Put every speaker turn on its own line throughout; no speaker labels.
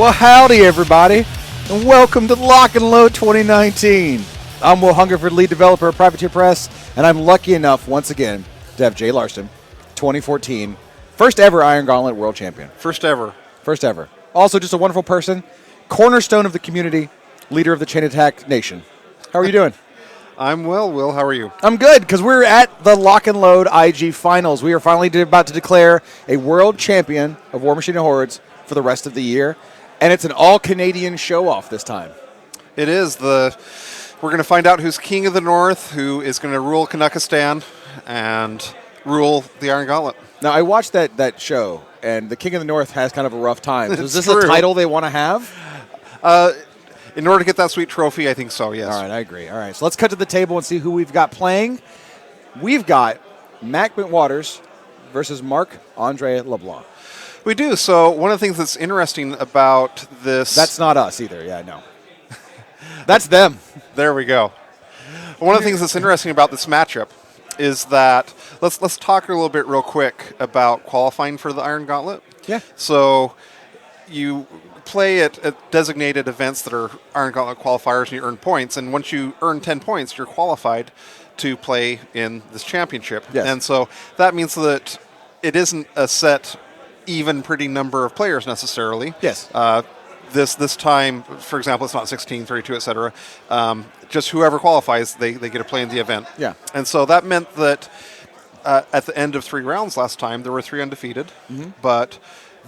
Well, howdy, everybody, and welcome to Lock and Load 2019. I'm Will Hungerford, lead developer of Privateer Press, and I'm lucky enough, once again, to have Jay Larson, 2014, first ever Iron Gauntlet World Champion.
First ever.
First ever. Also, just a wonderful person, cornerstone of the community, leader of the Chain Attack Nation. How are you doing?
I'm well, Will. How are you?
I'm good, because we're at the Lock and Load IG Finals. We are finally about to declare a world champion of War Machine and Hordes for the rest of the year. And it's an all-Canadian show-off this time.
It is. We're going to find out who's King of the North, who is going to rule Kanakistan and rule the Iron Gauntlet.
Now, I watched that show, and the King of the North has kind of a rough time. So is this
true.
a title they want to have?
In order to get that sweet trophy, I think so, yes.
All right, I agree. All right, so let's cut to the table and see who we've got playing. We've got Mac McWaters versus Marc-Andre LeBlanc.
We do. So one of the things that's interesting about this...
That's not us either. Yeah, no. That's them.
There we go. One of the things that's interesting about this matchup is that... Let's talk a little bit real quick about qualifying for the Iron Gauntlet.
Yeah.
So you play at designated events that are Iron Gauntlet qualifiers, and you earn points. And once you earn 10 points, you're qualified to play in this championship.
Yes.
And so that means that it isn't a set... even pretty number of players necessarily.
Yes.
This time, for example, it's not 16, 32, etc. Just whoever qualifies, they get to play in the event.
Yeah.
And so that meant that at the end of 3 rounds last time, there were 3 undefeated. Mm-hmm. But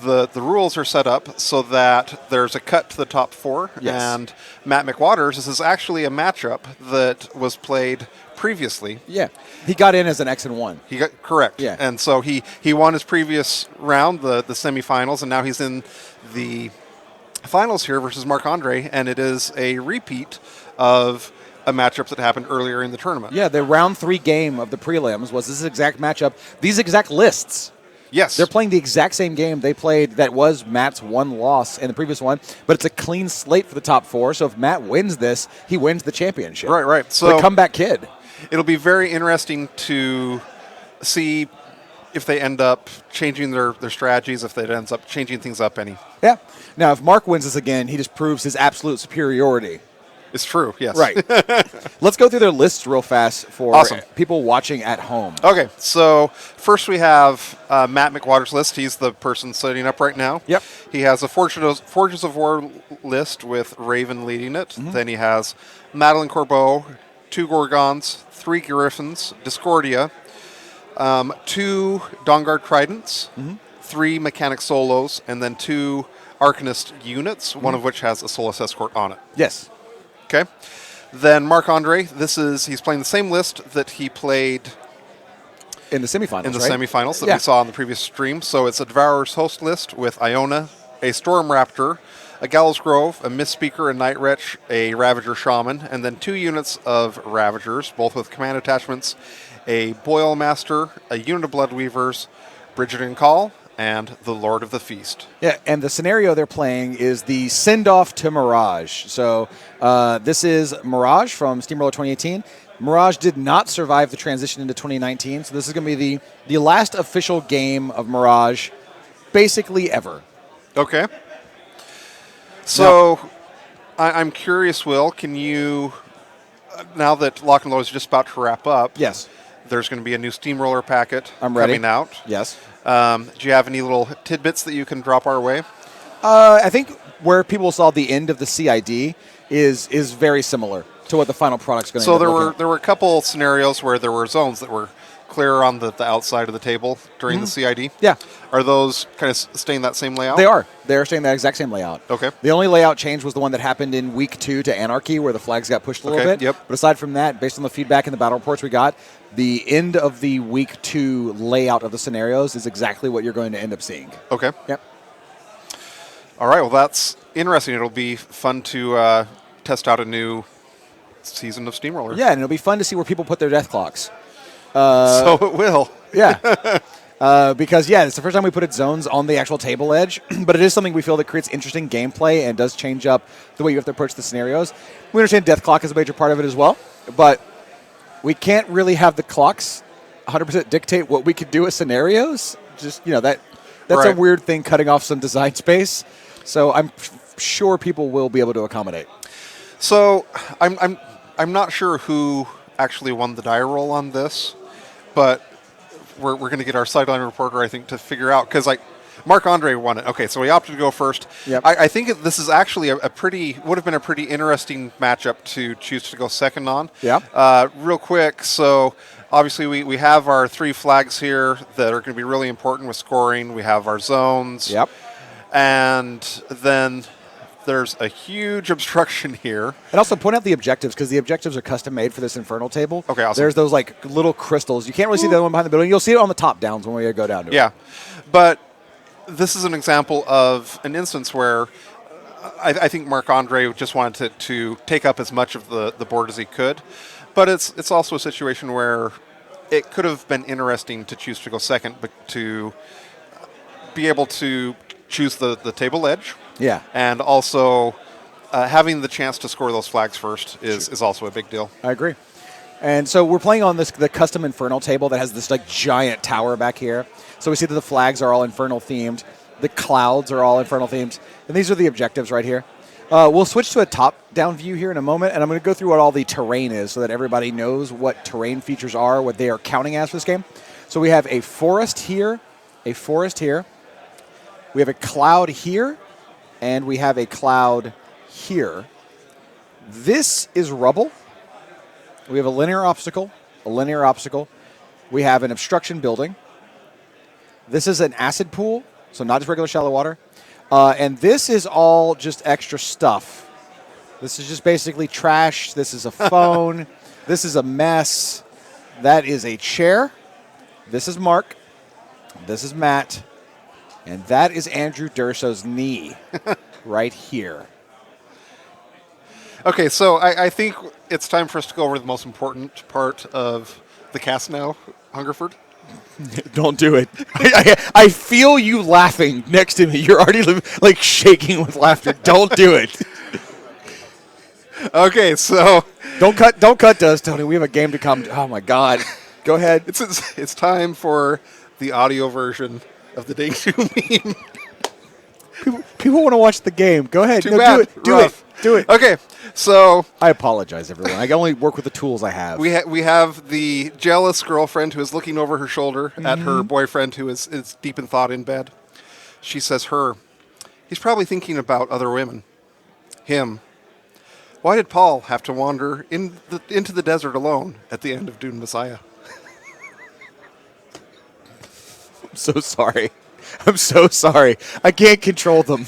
the rules are set up so that there's a cut to the top 4.
Yes.
And Matt McWaters, this is actually a matchup that was played previously.
Yeah. He got in as an X and 1.
He got correct.
Yeah.
And so he won his previous round, the semifinals, and now he's in the finals here versus Marc-Andre, and it is a repeat of a matchup that happened earlier in the tournament.
Yeah, the round 3 game of the prelims was this exact matchup, these exact lists.
Yes.
They're playing the exact same game they played that was Matt's one loss in the previous one, but it's a clean slate for the top 4, so if Matt wins this, he wins the championship.
Right. So
the comeback kid.
It'll be very interesting to see if they end up changing their strategies, if it ends up changing things up any.
Yeah. Now, if Mark wins this again, he just proves his absolute superiority.
It's true, yes.
Right. Let's go through their lists real fast for
Awesome.
people watching at home.
Okay, so first we have Matt McWaters' list. He's the person setting up right now.
Yep.
He has a Forges of War list with Raven leading it. Mm-hmm. Then he has Madeline Corbeau, 2 Gorgons, 3 Griffins, Discordia, 2 Dawnguard Tridents, 3 Mechanic Solos, and then 2 Arcanist units, one of which has a Solus Escort on it.
Yes.
Okay. Then Marc-Andre, he's playing the same list that he played
in the semifinals,
in the
right?
semifinals that we saw on the previous stream. So it's a Devourer's Host list with Iona, a Storm Raptor, a Gallows Grove, a Mist-Speaker, a Night Wretch, a Ravager Shaman, and then 2 units of Ravagers, both with command attachments, a Boil Master, a unit of Bloodweavers, Bridgerton Call, and the Lord of the Feast.
Yeah, and the scenario they're playing is the send-off to Mirage. So this is Mirage from Steamroller 2018. Mirage did not survive the transition into 2019, so this is going to be the last official game of Mirage basically ever.
Okay. So I'm curious, Will, can you, now that Lock and Load is just about to wrap up,
yes,
there's going to be a new Steamroller packet
coming
out.
Yes.
Do you have any little tidbits that you can drop our way?
I think where people saw the end of the CID is very similar to what the final product's going to be.
So there were a couple scenarios where there were zones that were clear on the outside of the table during the CID.
Yeah.
Are those kind of staying that same layout?
They are. They're staying that exact same layout.
Okay.
The only layout change was the one that happened in week 2 to Anarchy, where the flags got pushed a little bit.
Yep.
But aside from that, based on the feedback and the battle reports we got, the end of the week 2 layout of the scenarios is exactly what you're going to end up seeing.
Okay.
Yep.
All right. Well, that's interesting. It'll be fun to test out a new season of Steamroller.
Yeah, and it'll be fun to see where people put their death clocks.
So it will.
Yeah. Because, it's the first time we put zones on the actual table edge, but it is something we feel that creates interesting gameplay and does change up the way you have to approach the scenarios. We understand death clock is a major part of it as well, but we can't really have the clocks 100% dictate what we could do with scenarios. Just, that's
Right.
a weird thing, cutting off some design space. So I'm sure people will be able to accommodate.
So I'm not sure who actually won the die roll on this, but we're going to get our sideline reporter, I think, to figure out, because Marc-Andre won it. Okay, so he opted to go first.
Yep.
I think this is actually would have been a pretty interesting matchup to choose to go second on.
Yeah.
Real quick, so obviously we have our 3 flags here that are going to be really important with scoring. We have our zones.
Yep.
And then there's a huge obstruction here.
And also point out the objectives, because the objectives are custom made for this Infernal table.
Okay, awesome.
There's those like little crystals. You can't really see the one behind the building. You'll see it on the top downs when we go down to it.
Yeah. But this is an example of an instance where I think Marc-Andre just wanted to take up as much of the board as he could. But it's also a situation where it could have been interesting to choose to go second, but to be able to choose the table edge.
Yeah.
And also having the chance to score those flags first is also a big deal.
I agree. And so we're playing on the custom Infernal table that has this like giant tower back here. So we see that the flags are all Infernal themed. The clouds are all Infernal themed. And these are the objectives right here. We'll switch to a top-down view here in a moment, and I'm going to go through what all the terrain is so that everybody knows what terrain features are, what they are counting as for this game. So we have a forest here, a forest here. We have a cloud here, and we have a cloud here. This is rubble. We have a linear obstacle, a linear obstacle. We have an obstruction building. This is an acid pool, so not just regular shallow water. And this is all just extra stuff. This is just basically trash. This is a phone. This is a mess. That is a chair. This is Mark. This is Matt. And that is Andrew Durso's knee right here.
Okay, so I think it's time for us to go over the most important part of the cast now, Hungerford.
Don't do it. I feel you laughing next to me. You're already like shaking with laughter. Don't do it.
Okay, so
don't cut to us, Tony. We have a game to come. Oh my God. Go ahead.
It's time for the audio version of the Day 2 meme.
People want to watch the game. Go ahead.
Too bad.
Do it.
Okay, so
I apologize, everyone. I can only work with the tools I have.
we have the jealous girlfriend who is looking over her shoulder at her boyfriend who is deep in thought in bed. She says, he's probably thinking about other women. Him. Why did Paul have to wander into the desert alone at the end of Dune Messiah?
I'm so sorry. I'm so sorry. I can't control them.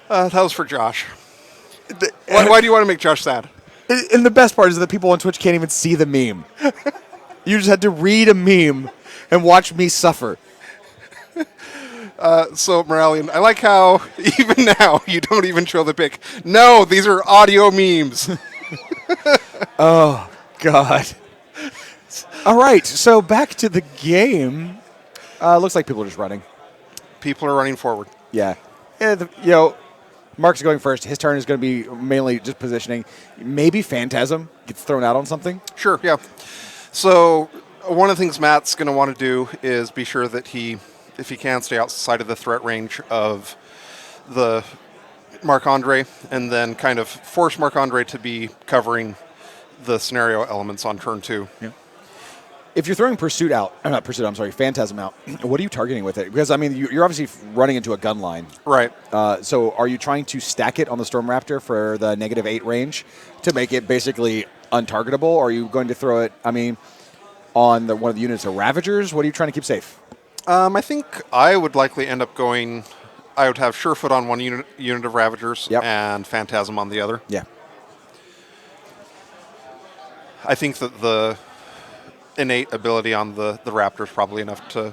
That was for Josh. Why do you want to make Josh sad?
And the best part is that people on Twitch can't even see the meme. You just had to read a meme and watch me suffer.
So, Moralian, I like how even now you don't even show the pic. No, these are audio memes.
Oh, God. All right, so back to the game. Looks like people are just running.
People are running forward.
Yeah. Mark's going first. His turn is going to be mainly just positioning. Maybe Phantasm gets thrown out on something.
Sure, yeah. So one of the things Matt's going to want to do is be sure that if he can, stay outside of the threat range of the Marc-Andre, and then kind of force Marc-Andre to be covering the scenario elements on turn 2.
Yeah. If you're throwing Phantasm out, what are you targeting with it? Because, I mean, you're obviously running into a gun line.
Right.
So are you trying to stack it on the Storm Raptor for the -8 range to make it basically untargetable? Or are you going to throw it, on one of the units of Ravagers? What are you trying to keep safe?
I think I would likely end up I would have Surefoot on one unit of Ravagers and Phantasm on the other.
Yeah.
I think that the innate ability on the Raptor is probably enough to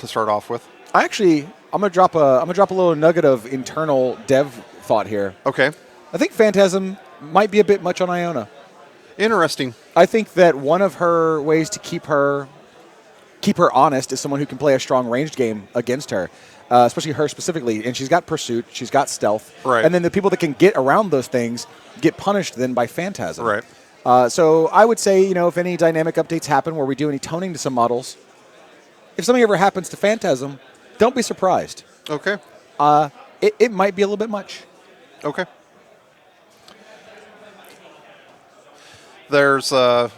start off with.
I'm gonna drop a little nugget of internal dev thought here.
Okay.
I think Phantasm might be a bit much on Iona.
Interesting.
I think that one of her ways to keep her honest is someone who can play a strong ranged game against her, especially her specifically. And she's got Pursuit, she's got Stealth,
right?
And then the people that can get around those things get punished then by Phantasm,
right?
So I would say, if any dynamic updates happen where we do any toning to some models, if something ever happens to Phantasm, don't be surprised.
Okay.
It might be a little bit much.
Okay. There's a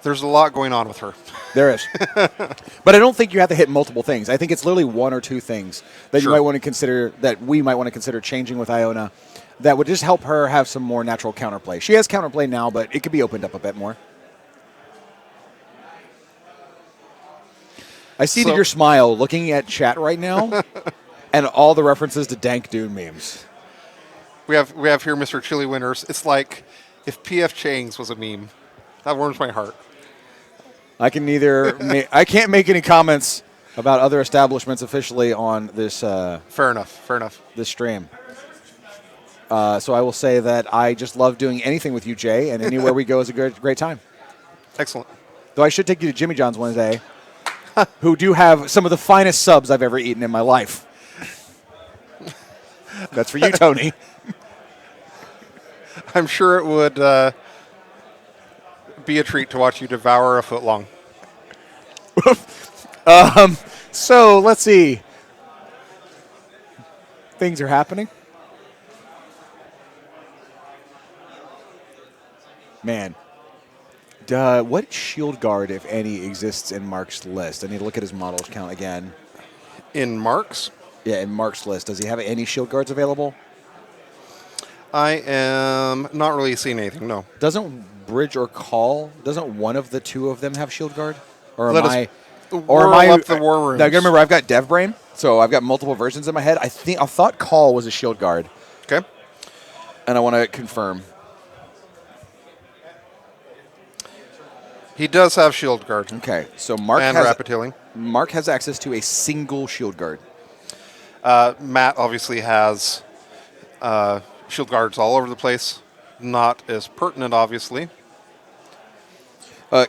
lot going on with her.
There is. But I don't think you have to hit multiple things. I think it's literally one or two things that you
Sure.
might want to consider, that we might want to consider changing with Iona, that would just help her have some more natural counterplay. She has counterplay now, but it could be opened up a bit more. I see that
So-
your smile looking at chat right now and all the references to Dank Dune memes.
We have here Mr. Chili Winters. It's like if P.F. Chang's was a meme. That warms my heart.
I can I can't make any comments about other establishments officially on this
Fair enough.
this stream. So I will say that I just love doing anything with you, Jay, and anywhere we go is a great time.
Excellent.
Though I should take you to Jimmy John's one day, who do have some of the finest subs I've ever eaten in my life. That's for you, Tony.
I'm sure it would be a treat to watch you devour a foot long.
So let's see. Things are happening. Man. What shield guard, if any, exists in Mark's list? I need to look at his models count again.
In Mark's,
Yeah, in Mark's list. Does he have any shield guards available?
I am not really seeing anything, no.
Doesn't Bridge or Call, doesn't one of the two of them have shield guard? Or am
Let us
I...
whirl up the war rooms.
Now, you remember, I've got Dev Brain, so I've got multiple versions in my head. I thought Call was a shield guard,
Okay.
and I want to confirm.
He does have shield guard
Okay, so
and rapid healing.
Mark has access to a single shield guard.
Matt obviously has shield guards all over the place. Not as pertinent, obviously.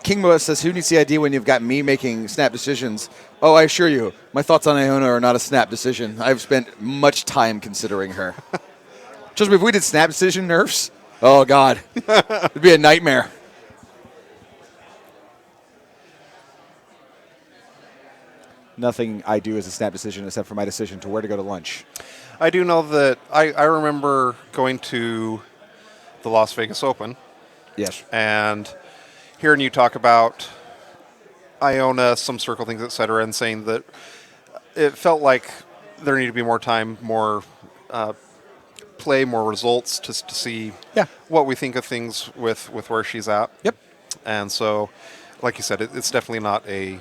King Moa says, who needs the idea when you've got me making snap decisions? Oh, I assure you, my thoughts on Iona are not a snap decision. I've spent much time considering her. Just if we did snap decision nerfs, oh, God. It'd be a nightmare. Nothing I do is a snap decision except for my decision to where to go to lunch.
I do know that I remember going to the Las Vegas Open
Yes.
and hearing you talk about Iona, some circle things, etc., and saying that it felt like there needed to be more time, more play, more results to see
Yeah.
what we think of things with where she's at.
Yep.
And so, like you said, it's definitely not a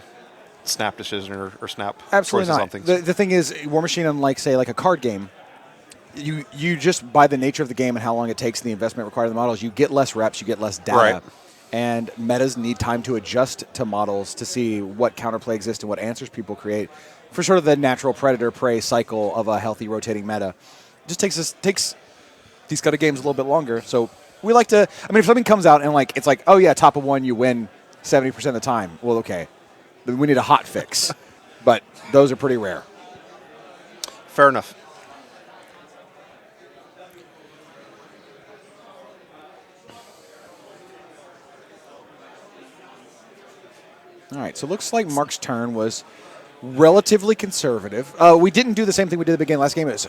snap decision or snap
Absolutely
choices
not.
on things.
The thing is, War Machine, unlike, say, like a card game, you just, by the nature of the game and how long it takes and the investment required in the models, you get less reps, you get less data.
Right.
And metas need time to adjust to models to see what counterplay exists and what answers people create for sort of the natural predator-prey cycle of a healthy rotating meta. It just takes these kind of games a little bit longer. So we like to, I mean, if something comes out and like it's like, oh yeah, top of one, you win 70% of the time. Well, okay. Then we need a hot fix. But those are pretty rare.
Fair enough.
All right, so it looks like Mark's turn was relatively conservative. We didn't do the same thing we did at the beginning last game. It's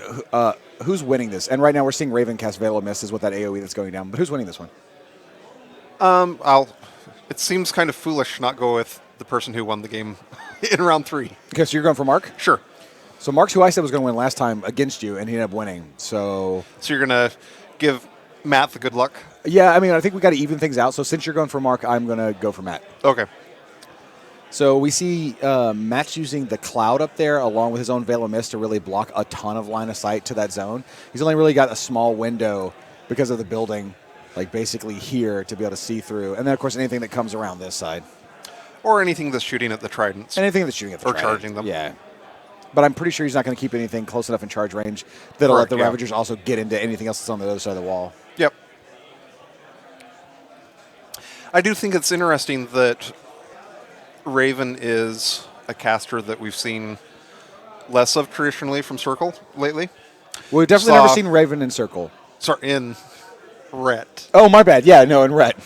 who's winning this? And right now we're seeing Raven cast Veil of Mist is what that AoE that's going down. But who's winning this one?
It seems kind of foolish to not go with the person who won the game in round 3.
Okay, so you're going for Mark?
Sure.
So Mark's who I said was going to win last time against you, and he ended up winning. So
you're going to give Matt the good luck?
yeah, I mean, I think we got to even things out. So since you're going for Mark, I'm going to go for Matt.
Okay.
So we see Matt's using the cloud up there along with his own Veil of Mist to really block a ton of line of sight to that zone. He's only really got a small window because of the building, like basically here to be able to see through. And then, of course, anything that comes around this side.
Or anything that's shooting at the tridents.
Anything that's shooting at the
Or
trident.
charging them.
Yeah. But I'm pretty sure he's not going to keep anything close enough in charge range that'll let
Correct,
the
yeah.
Ravagers also get into anything else that's on the other side of the wall.
Yep. I do think it's interesting that Raven is a caster that we've seen less of traditionally from Circle lately.
Well, we've definitely never seen Raven in Circle.
Sorry, in Ret.
Oh, my bad. Yeah, no, in Ret.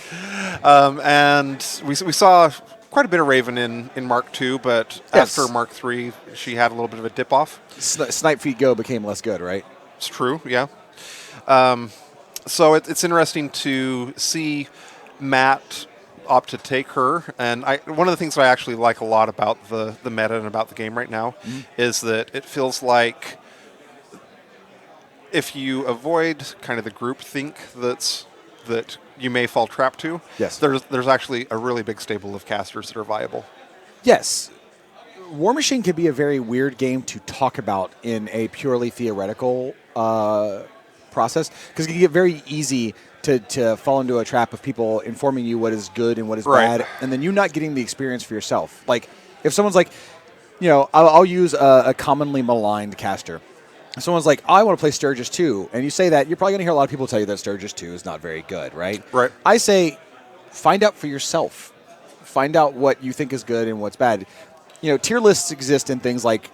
And we saw quite a bit of Raven in Mark II, but
Yes.
after Mark III, she had a little bit of a dip off.
Snipe Feet Go became less good, right?
It's true, yeah. So it's interesting to see Matt opt to take her. And one of the things that I actually like a lot about the meta and about the game right now is that it feels like if you avoid kind of the group think that you may fall trap to,
Yes.
there's actually a really big stable of casters that are viable.
Yes. War Machine can be a very weird game to talk about in a purely theoretical process because it can get very easy to fall into a trap of people informing you what is good and what is
Right.
bad, and then you not getting the experience for yourself. Like, if someone's like, I'll use a commonly maligned caster. If someone's like, I want to play Sturgis 2, and you say that, you're probably going to hear a lot of people tell you that Sturgis 2 is not very good, right?
Right.
I say, find out for yourself. Find out what you think is good and what's bad. Tier lists exist in things like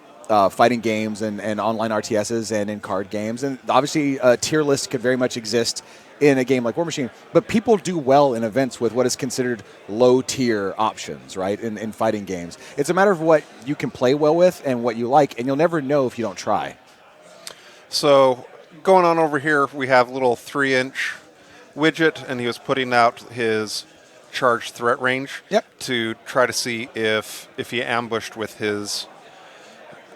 fighting games and online RTSs and in card games. And obviously, a tier list could very much exist in a game like War Machine. But people do well in events with what is considered low-tier options, right, in fighting games. It's a matter of what you can play well with and what you like, and you'll never know if you don't try.
So going on over here, we have a little 3-inch widget, and he was putting out his charged threat range to try to see if he ambushed with his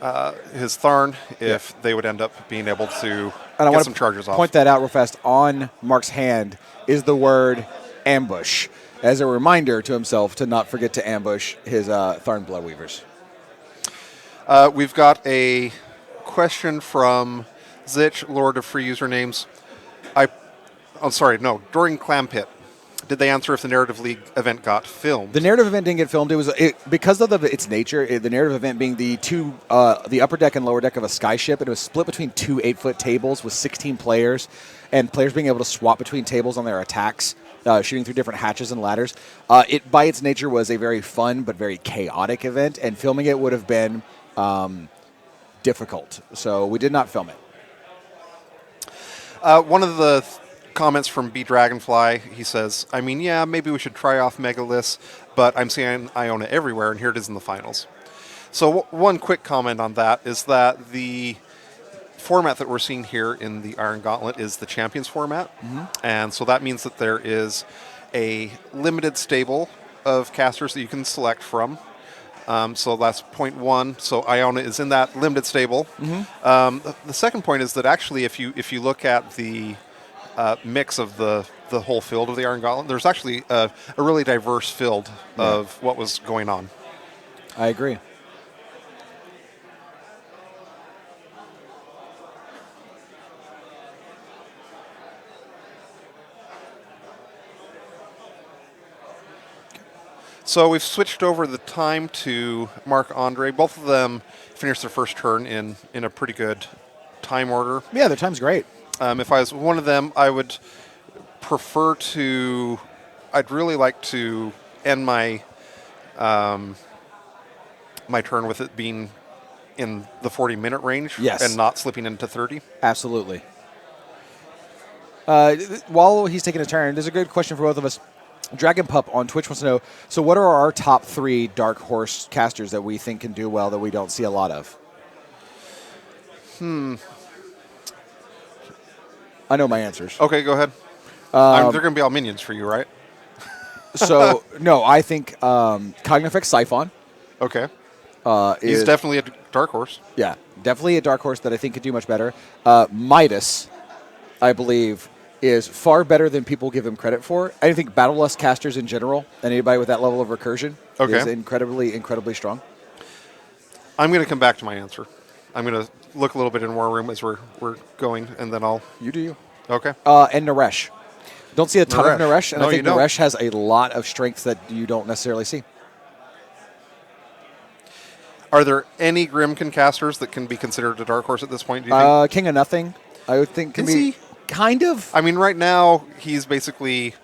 Tharn, if they would end up being able to get some charges off.
Point that out real fast. On Mark's hand is the word ambush, as a reminder to himself to not forget to ambush his Tharn Bloodweavers.
We've got a question from Zitch, Lord of Free Usernames. During Clam Pit, did they answer if the Narrative League event got filmed?
The narrative event didn't get filmed. It was because of its nature. The narrative event being the upper deck and lower deck of a sky ship. It was split between 2 8-foot tables with 16 players, and players being able to swap between tables on their attacks, shooting through different hatches and ladders. It by its nature was a very fun but very chaotic event, and filming it would have been difficult. So we did not film it.
One of the comments from B Dragonfly, he says, maybe we should try off Megaliths, but I'm seeing Iona everywhere, and here it is in the finals. So one quick comment on that is that the format that we're seeing here in the Iron Gauntlet is the Champions format, and so that means that there is a limited stable of casters that you can select from. So that's point one. So Iona is in that limited stable. The second point is that actually, if you look at the mix of the whole field of the Iron Gauntlet, there's actually a really diverse field of what was going on.
I agree.
So we've switched over the time to Marc Andre. Both of them finished their first turn in a pretty good time order.
Yeah, their time's great.
If I was one of them, I would prefer to. I'd really like to end my my turn with it being in the 40-minute range, and not slipping into 30.
Absolutely. While he's taking a turn, there's a good question for both of us. Dragon Pup on Twitch wants to know, so what are our top 3 Dark Horse casters that we think can do well that we don't see a lot of? I know my answers.
Okay, go ahead. They're going to be all minions for you, right?
So, no, I think Cognifex Siphon.
Okay. He's definitely a Dark Horse.
Yeah, definitely a Dark Horse that I think could do much better. Midas, I believe, is far better than people give him credit for. I think Battle Lust casters in general, and anybody with that level of recursion, is incredibly, incredibly strong.
I'm going to come back to my answer. I'm going to look a little bit in War Room as we're going, and then I'll...
You do you.
Okay.
And Naresh. Don't see a ton of Naresh, and I think Naresh has a lot of strengths that you don't necessarily see.
Are there any Grimkin casters that can be considered a Dark Horse at this point, do you think?
King of Nothing, I would think, can
Is
be...
he?
Kind of.
I mean, right now, he's basically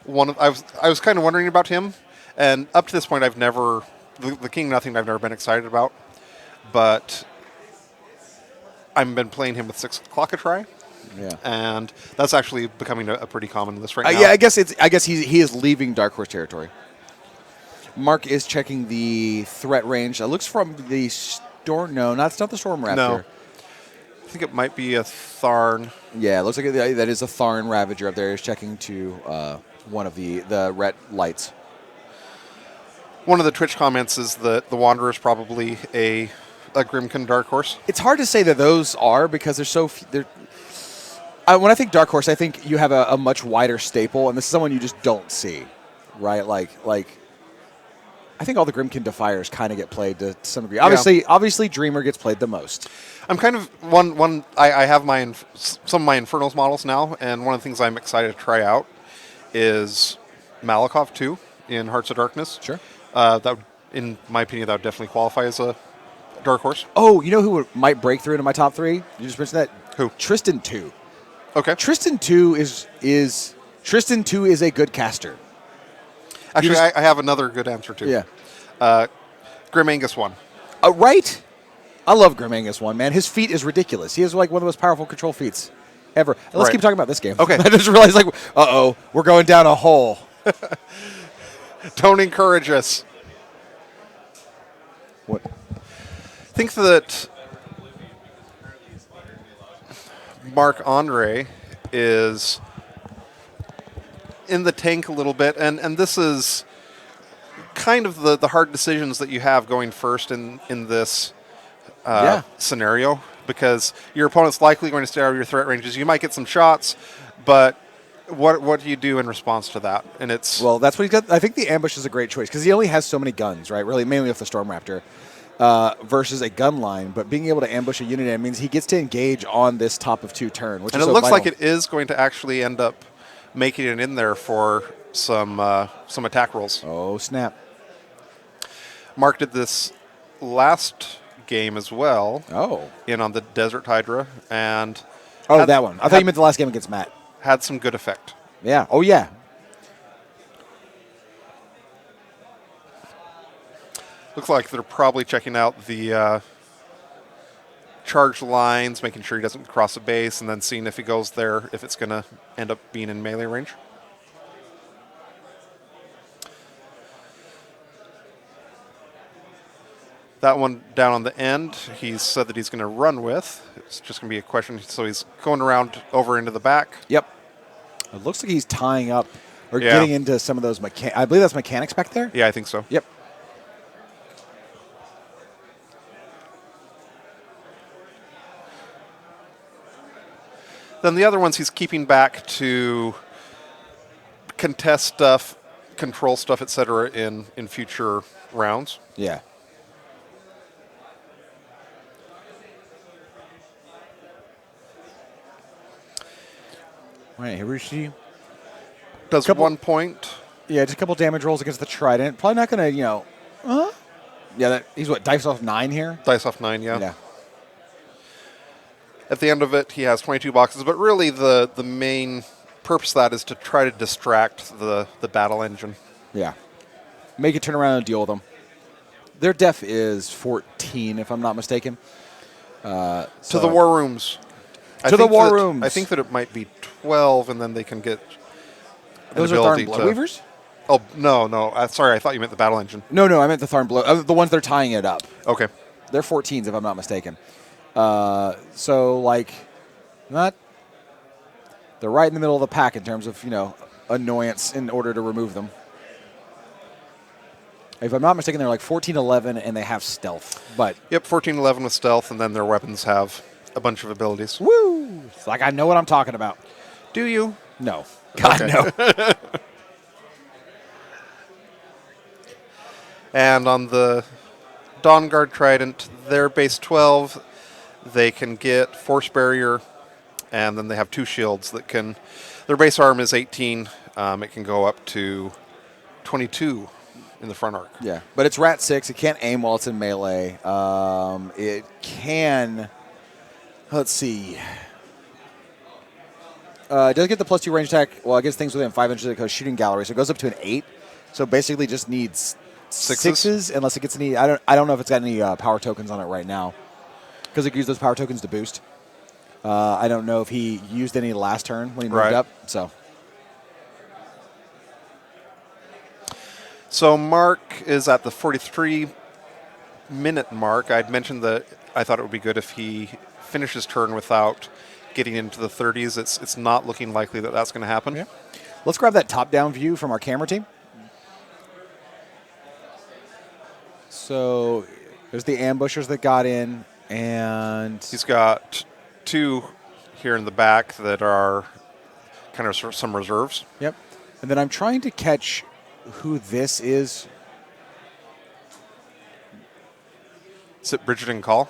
one of... I was kind of wondering about him, and up to this point, I've never... The King of Nothing I've never been excited about, but I've been playing him with 6 o'clock a try.
Yeah,
and that's actually becoming a pretty common list right now.
Yeah, I guess he is leaving Dark Horse territory. Mark is checking the threat range. It looks from the storm. No, that's not the Storm Raptor.
No. I think it might be a Tharn.
Yeah, it looks like that is a Tharn Ravager up there. He's checking to one of the ret lights.
One of the Twitch comments is that the Wanderer is probably a Grimkin Dark Horse.
It's hard to say that those are because they're so few. When I think Dark Horse, I think you have a much wider staple, and this is someone you just don't see, right? Like I think all the Grimkin Defiers kind of get played to some degree. Obviously, Dreamer gets played the most.
I'm kind of I have some of my Infernals models now, and one of the things I'm excited to try out is Malakov 2 in Hearts of Darkness.
Sure.
In my opinion, that would definitely qualify as a Dark Horse.
Oh, you know who might break through into my top 3? You just mentioned that.
Who?
Tristan 2.
Okay.
Tristan 2 is a good caster.
Actually, I have another good answer too.
Yeah.
Grim Angus 1.
Right? I love Grim Angus 1, man. His feat is ridiculous. He has like one of the most powerful control feats ever. And let's keep talking about this game.
Okay.
I just realized, we're going down a hole.
Don't encourage us.
What?
I think that Marc-Andre is in the tank a little bit, and this is kind of the hard decisions that you have going first in this scenario, because your opponent's likely going to stay out of your threat ranges. You might get some shots, but what do you do in response to that? And that's what
he's got. I think the ambush is a great choice because he only has so many guns, right? Really, mainly with the Storm Raptor. Versus a gun line, but being able to ambush a unit means he gets to engage on this top of 2 turn, which is so
looks
vital.
like it is going to actually end up making it in there for some attack rolls.
Oh, snap.
Mark did this last game as well.
Oh.
In on the Desert Hydra, and
that one. I thought you meant the last game against Matt.
Had some good effect.
Yeah. Oh, yeah.
Looks like they're probably checking out the charge lines, making sure he doesn't cross the base, and then seeing if he goes there, if it's going to end up being in melee range. That one down on the end, he's said that he's going to run with. It's just going to be a question. So he's going around over into the back.
Yep. It looks like he's tying up or getting into some of those I believe that's mechanics back there.
Yeah, I think so.
Yep.
Then the other ones he's keeping back to contest stuff, control stuff, etc. in future rounds.
Yeah. Right, here we see.
Does 1 point.
Yeah, just a couple damage rolls against the Trident. Probably not going to, Yeah, he's dice off 9 here?
Dice off 9, yeah.
Yeah.
At the end of it, he has 22 boxes, but really the main purpose of that is to try to distract the battle engine.
Yeah. Make it turn around and deal with them. Their def is 14, if I'm not mistaken.
To the war rooms.
To the war rooms.
I think that it might be 12, and then they can get
those are Tharn Bloodweavers?
Oh, no. Sorry, I thought you meant the battle engine.
No, I meant the Tharn Blood. The ones that are tying it up.
Okay.
They're 14s, if I'm not mistaken. So, they're right in the middle of the pack in terms of, annoyance in order to remove them. If I'm not mistaken, they're like 14-11, and they have stealth. But
yep, 14-11 with stealth, and then their weapons have a bunch of abilities.
Woo! It's like I know what I'm talking about.
Do you?
No. God, no.
And on the Dawnguard Trident, they're base 12. They can get Force Barrier, and then they have 2 shields that can... Their base arm is 18. It can go up to 22 in the front arc.
Yeah, but it's Rat 6. It can't aim while it's in melee. It can... Let's see. It does get the +2 range attack. Well, I guess things within 5 inches of the shooting gallery, so it goes up to an 8. So basically just needs sixes unless it gets any... I don't know if it's got any power tokens on it right now, because it can use those power tokens to boost. I don't know if he used any last turn when he moved up. So
So Mark is at the 43-minute mark. I'd mentioned that I thought it would be good if he finished his turn without getting into the 30s. It's not looking likely that that's going to happen.
Yeah. Let's grab that top-down view from our camera team. So there's the ambushers that got in, and
He's got 2 here in the back that are kind of sort of some reserves.
yep. And then I'm trying to catch who this is.
Is it Bridgerton Call?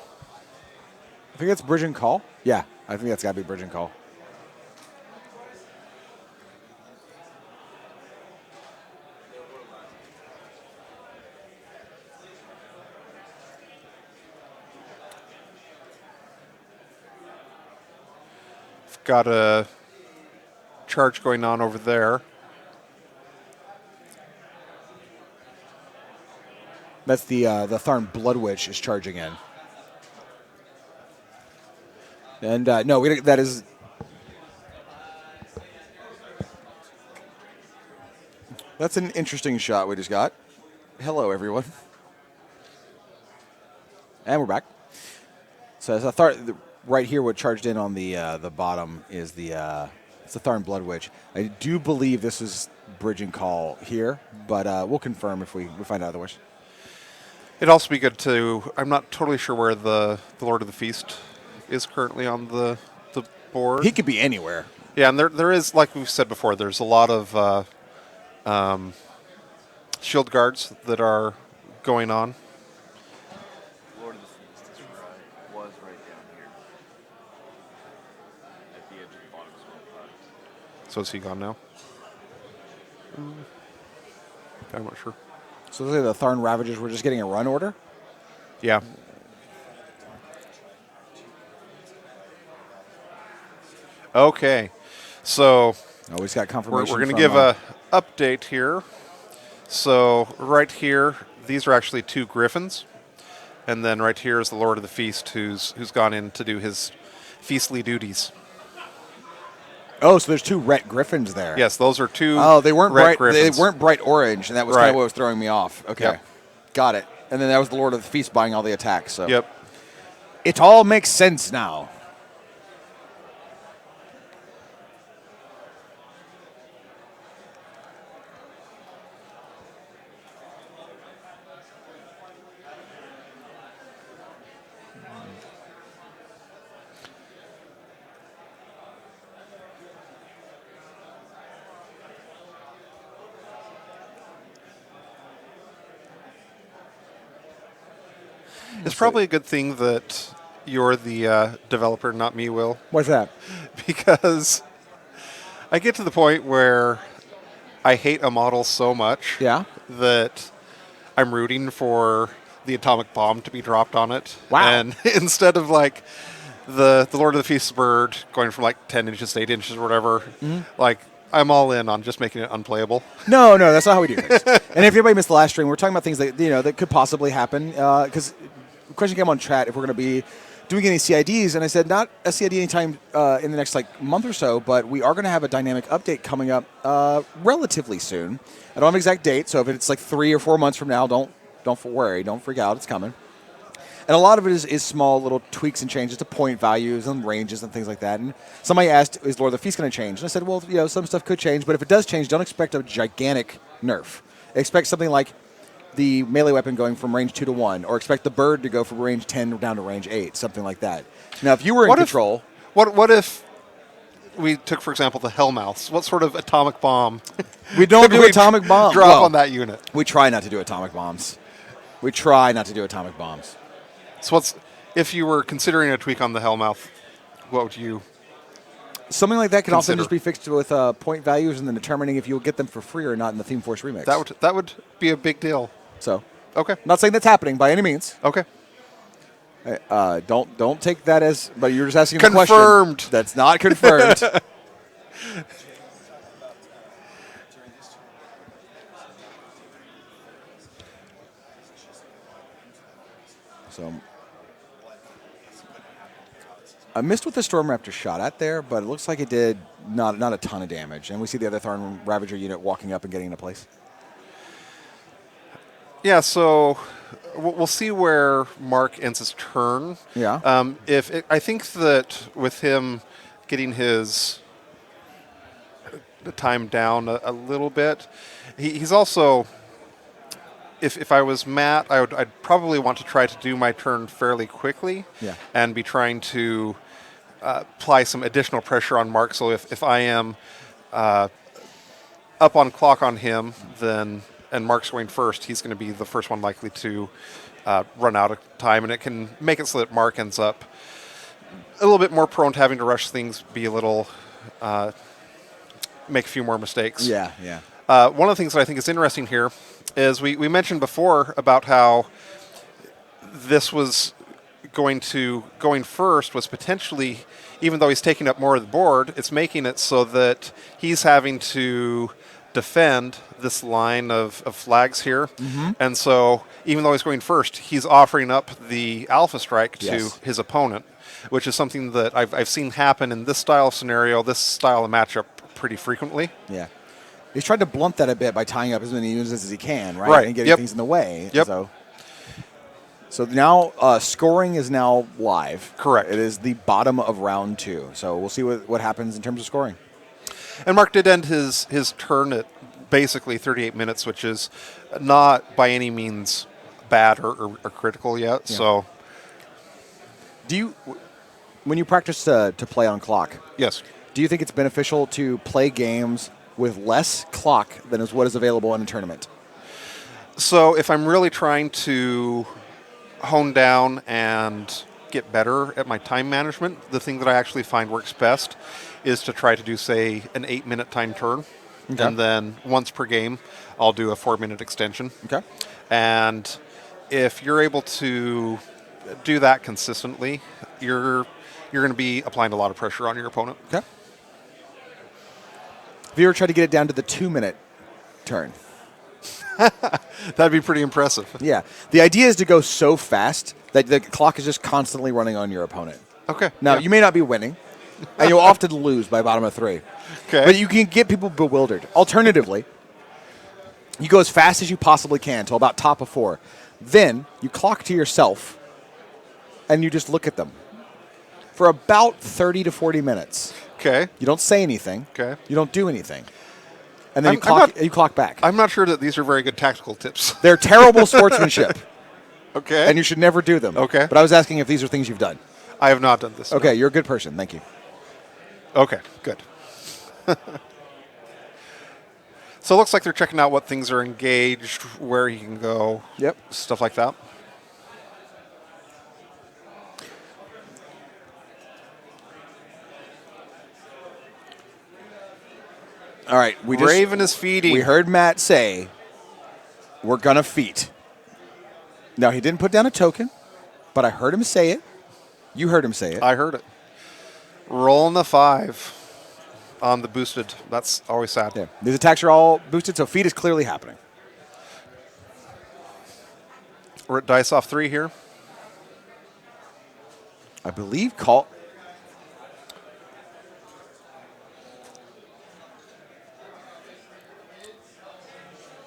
I think that's Bridge and Call. Yeah, I think that's got to be Bridge and Call.
Got a charge going on over there.
That's the Tharn Blood Witch is charging in. And no, that is. That's an interesting shot we just got. Hello, everyone. And we're back. So as I thought, right here, what charged in on the bottom is it's the Tharn Blood Witch. I do believe this is Bridge and Call here, but we'll confirm if we find out otherwise.
It'd also be good to. I'm not totally sure where the Lord of the Feast is currently on the board.
He could be anywhere.
Yeah, and there is, like we've said before, there's a lot of shield guards that are going on.
Lord of the Feast is was right down here at the edge of the bottom swamp.
So is he gone now? I'm not sure.
So those are the Tharn Ravagers. We're just getting a run order.
Yeah. Okay. So
Oh, he's got
we're
confirmation.
going to
from,
give a update here. So right here, these are actually 2 griffins. And then right here is the Lord of the Feast who's gone in to do his feastly duties.
Oh, so there's 2 Ret Griffins there.
Yes, those are 2
Oh, they weren't
red
bright.
griffins.
They weren't bright orange, and that was kind
Right.
of what was throwing me off. Okay,
Yep.
got it. And then that was the Lord of the Feast buying all the attacks. So
Yep.
it all makes sense now.
It's probably a good thing that you're the developer, not me, Will,
What's that?
because I get to the point where I hate a model so much
Yeah.
that I'm rooting for the atomic bomb to be dropped on it.
Wow.
And instead of like the Lord of the Feast bird going from like 10 inches to 8 inches or whatever, like I'm all in on just making it unplayable.
No, that's not how we do things. And if anybody missed the last stream, we're talking about things that that could possibly happen. Because the question came on chat if we're going to be doing any CIDs, and I said not a CID anytime in the next month or so, but we are going to have a dynamic update coming up relatively soon. I don't have an exact date, so if it's 3 or 4 months from now, don't worry, don't freak out, it's coming. And a lot of it is small little tweaks and changes to point values and ranges and things like that. And somebody asked, is Lord of the Feast going to change? And I said, well, some stuff could change, but if it does change, don't expect a gigantic nerf. Expect something like the melee weapon going from range 2 to 1, or expect the bird to go from range 10 down to range 8, something like that. Now, if you were in control...
What if we took, for example, the Hellmouths? What sort of atomic bomb
We don't
could
do
we
atomic bombs.
drop
Well,
on that unit?
we try not to do atomic bombs. We try not to do atomic bombs.
So if you were considering a tweak on the Hellmouth, what would you...
Something like that can also
Consider.
just be fixed with point values and then determining if you'll get them for free or not in the Theme Force remix.
That would be a big deal.
So,
Okay.
I'm not saying that's happening by any means.
Okay.
Don't take that as. But you're just asking a question.
Confirmed.
That's not confirmed. So, I missed what the Storm Raptor shot at there, but it looks like it did not a ton of damage. And we see the other Tharn Ravager unit walking up and getting into place.
Yeah, so we'll see where Mark ends his turn.
Yeah.
I think that with him getting his time down a little bit, he's also. If I was Matt, I'd probably want to try to do my turn fairly quickly,
Yeah.
and be trying to apply some additional pressure on Mark. So if I am up on clock on him, then and Mark's going first, he's going to be the first one likely to run out of time, and it can make it so that Mark ends up a little bit more prone to having to rush things, be a little make a few more mistakes.
Yeah, yeah.
One of the things that I think is interesting here is we mentioned before about how this was going first was potentially, even though he's taking up more of the board, it's making it so that he's having to defend this line of flags here.
Mm-hmm.
And so even though he's going first, he's offering up the alpha strike to
Yes.
his opponent, which is something that I've seen happen in this style of scenario, this style of matchup pretty frequently.
Yeah. He's tried to blunt that a bit by tying up as many units as he can, right?
Right.
And getting
Yep.
things in the way.
Yep.
So now scoring is now live.
Correct.
It is the bottom of round 2. So we'll see what happens in terms of scoring.
And Mark did end his turn at basically 38 minutes, which is not by any means bad or critical yet.
Yeah.
So,
Do you, when you practice to play on clock,
yes.
do you think it's beneficial to play games with less clock than is what is available in a tournament?
So if I'm really trying to hone down and get better at my time management, the thing that I actually find works best is to try to do, say, an 8-minute time turn.
Okay.
And then once per game, I'll do a 4-minute extension.
Okay.
And if you're able to do that consistently, you're going to be applying a lot of pressure on your opponent.
Okay. Have you ever tried to get it down to the 2-minute turn?
That'd be pretty impressive.
Yeah. The idea is to go so fast that the clock is just constantly running on your opponent.
Okay.
Now,
yeah.
you may not be winning, and you'll often lose by bottom of 3.
Okay.
But you can get people bewildered. Alternatively, you go as fast as you possibly can till about top of 4. Then you clock to yourself, and you just look at them for about 30 to 40 minutes.
Okay.
You don't say anything.
Okay.
You don't do anything. And then
I'm
you clock back.
I'm not sure that these are very good tactical tips.
They're terrible sportsmanship,
Okay.
and you should never do them.
Okay.
But I was asking if these are things you've done.
I have not done this.
Okay, you're a good person. Thank you.
No. Okay, good. So it looks like they're checking out what things are engaged, where he can go.
Yep.
Stuff like that.
All right.
Raven is feeding.
We heard Matt say, we're going to feat. Now, he didn't put down a token, but I heard him say it. You heard him say it.
I heard it. Rolling the 5 on the boosted. That's always sad.
Yeah. These attacks are all boosted, so feat is clearly happening.
We're at dice off 3 here.
I believe call.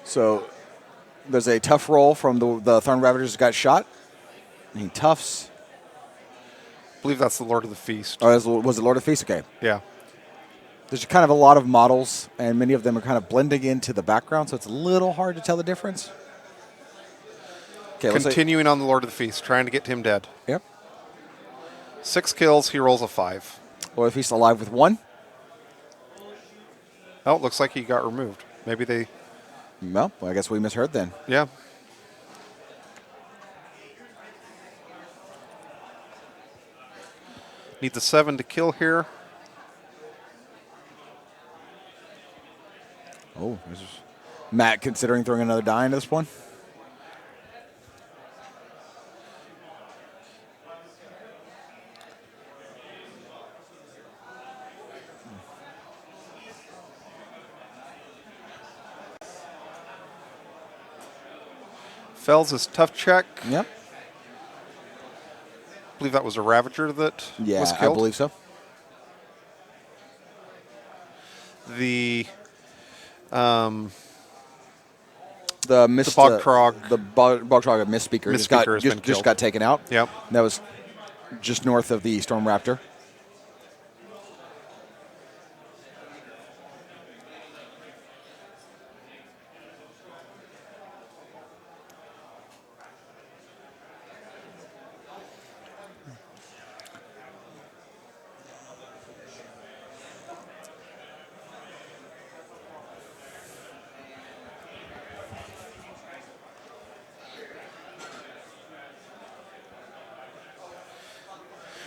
So there's a tough roll from the Thorn Ravagers got shot. He toughs.
I believe that's the Lord of the Feast.
Oh, was it Lord of Feast? Okay.
Yeah.
There's kind of a lot of models, and many of them are kind of blending into the background, so it's a little hard to tell the difference. Okay,
Continuing on the Lord of the Feast, trying to get him dead.
Yep.
6 kills, he rolls a 5.
Lord of Feast alive with 1.
Oh, it looks like he got removed. Maybe they...
Well, I guess we misheard then.
Yeah. Need the 7 to kill here.
Oh, this is Matt considering throwing another die into this one.
Fells his tough check.
Yep.
I believe that was a Ravager that
Yeah,
was
I
killed.
believe so.
The
The missed
Bog Trog.
the Bog Trog Mist Speaker
Mist Speaker has been
just
killed.
got taken out.
Yep.
That was just north of the Storm Raptor.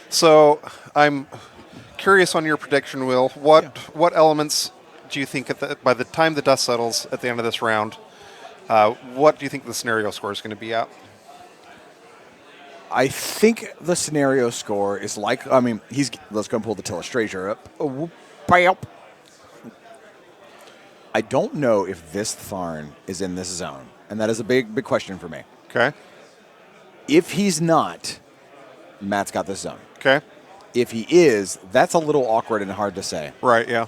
So I'm curious on your prediction, Will. What elements do you think by the time the dust settles at the end of this round, what do you think the scenario score is going to be at?
I think the scenario score is like, I mean, let's go and pull the Telestrator up. Oh, bam. I don't know if this Tharn is in this zone, and that is a big question for me.
Okay.
If he's not, Matt's got this zone.
Okay.
If he is, that's a little awkward and hard to say.
Right, yeah.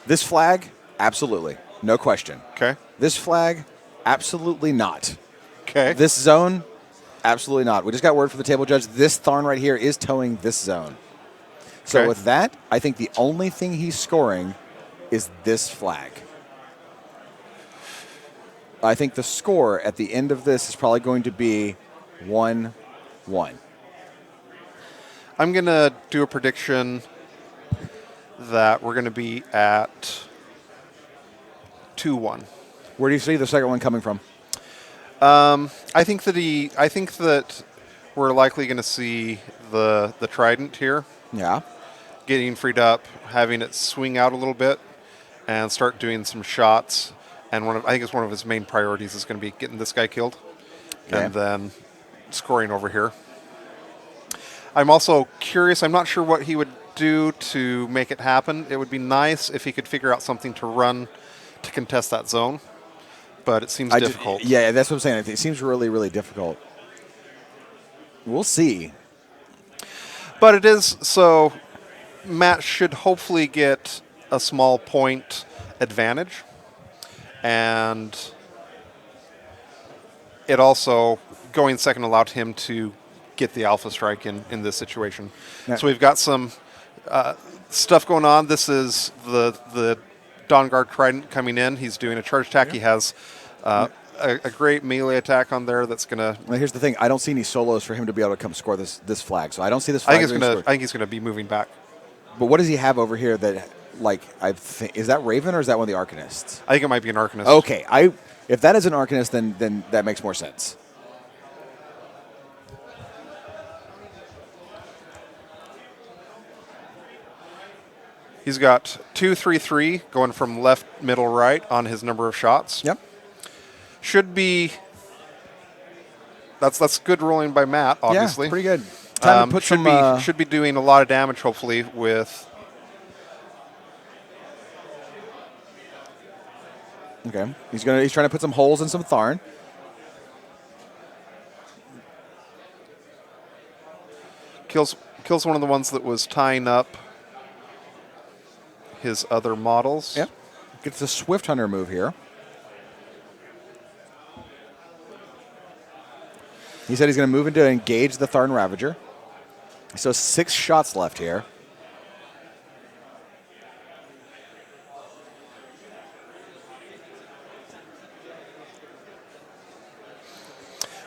This flag, absolutely. No question.
Okay.
This flag, absolutely not.
Okay.
This zone, absolutely not. We just got word from the table judge. This Tharn right here is towing this zone. So
Okay.
with that, I think the only thing he's scoring is this flag. I think the score at the end of this is probably going to be 1-1.
I'm going to do a prediction that we're going to be at 2-1.
Where do you see the second one coming from?
I think that we're likely going to see the Trident here
Yeah.
getting freed up, having it swing out a little bit, and start doing some shots. And I think it's one of his main priorities is going to be getting this guy killed,
Okay.
and then scoring over here. I'm also curious. I'm not sure what he would do to make it happen. It would be nice if he could figure out something to run to contest that zone, but it seems difficult.
Yeah, that's what I'm saying. It seems really, really difficult. We'll see.
But it is, so Matt should hopefully get a small point advantage. And it also, going second, allowed him to get the alpha strike in this situation.
Yeah.
So we've got some stuff going on. This is the Dawn Guard Trident coming in. He's doing a charge attack. He has a great melee attack on there that's going to...
Well, here's the thing. I don't see any solos for him to be able to come score this flag. So I don't see this
I
flag.
think he's going to be moving back.
But what does he have over here that, like, is that Raven or is that one of the Arcanists?
I think it might be an Arcanist.
Okay. If that is an Arcanist, then that makes more sense.
He's got 2-3-3 going from left, middle, right on his number of shots.
Yep.
Should be... That's good rolling by Matt, obviously.
Yeah, pretty good. Time to put
should be doing a lot of damage, hopefully, with...
Okay. He's trying to put some holes in some Tharn.
Kills one of the ones that was tying up his other models.
Yep. Gets the Swift Hunter move here. He said he's going to move into engage the Tharn Ravager. So 6 shots left here.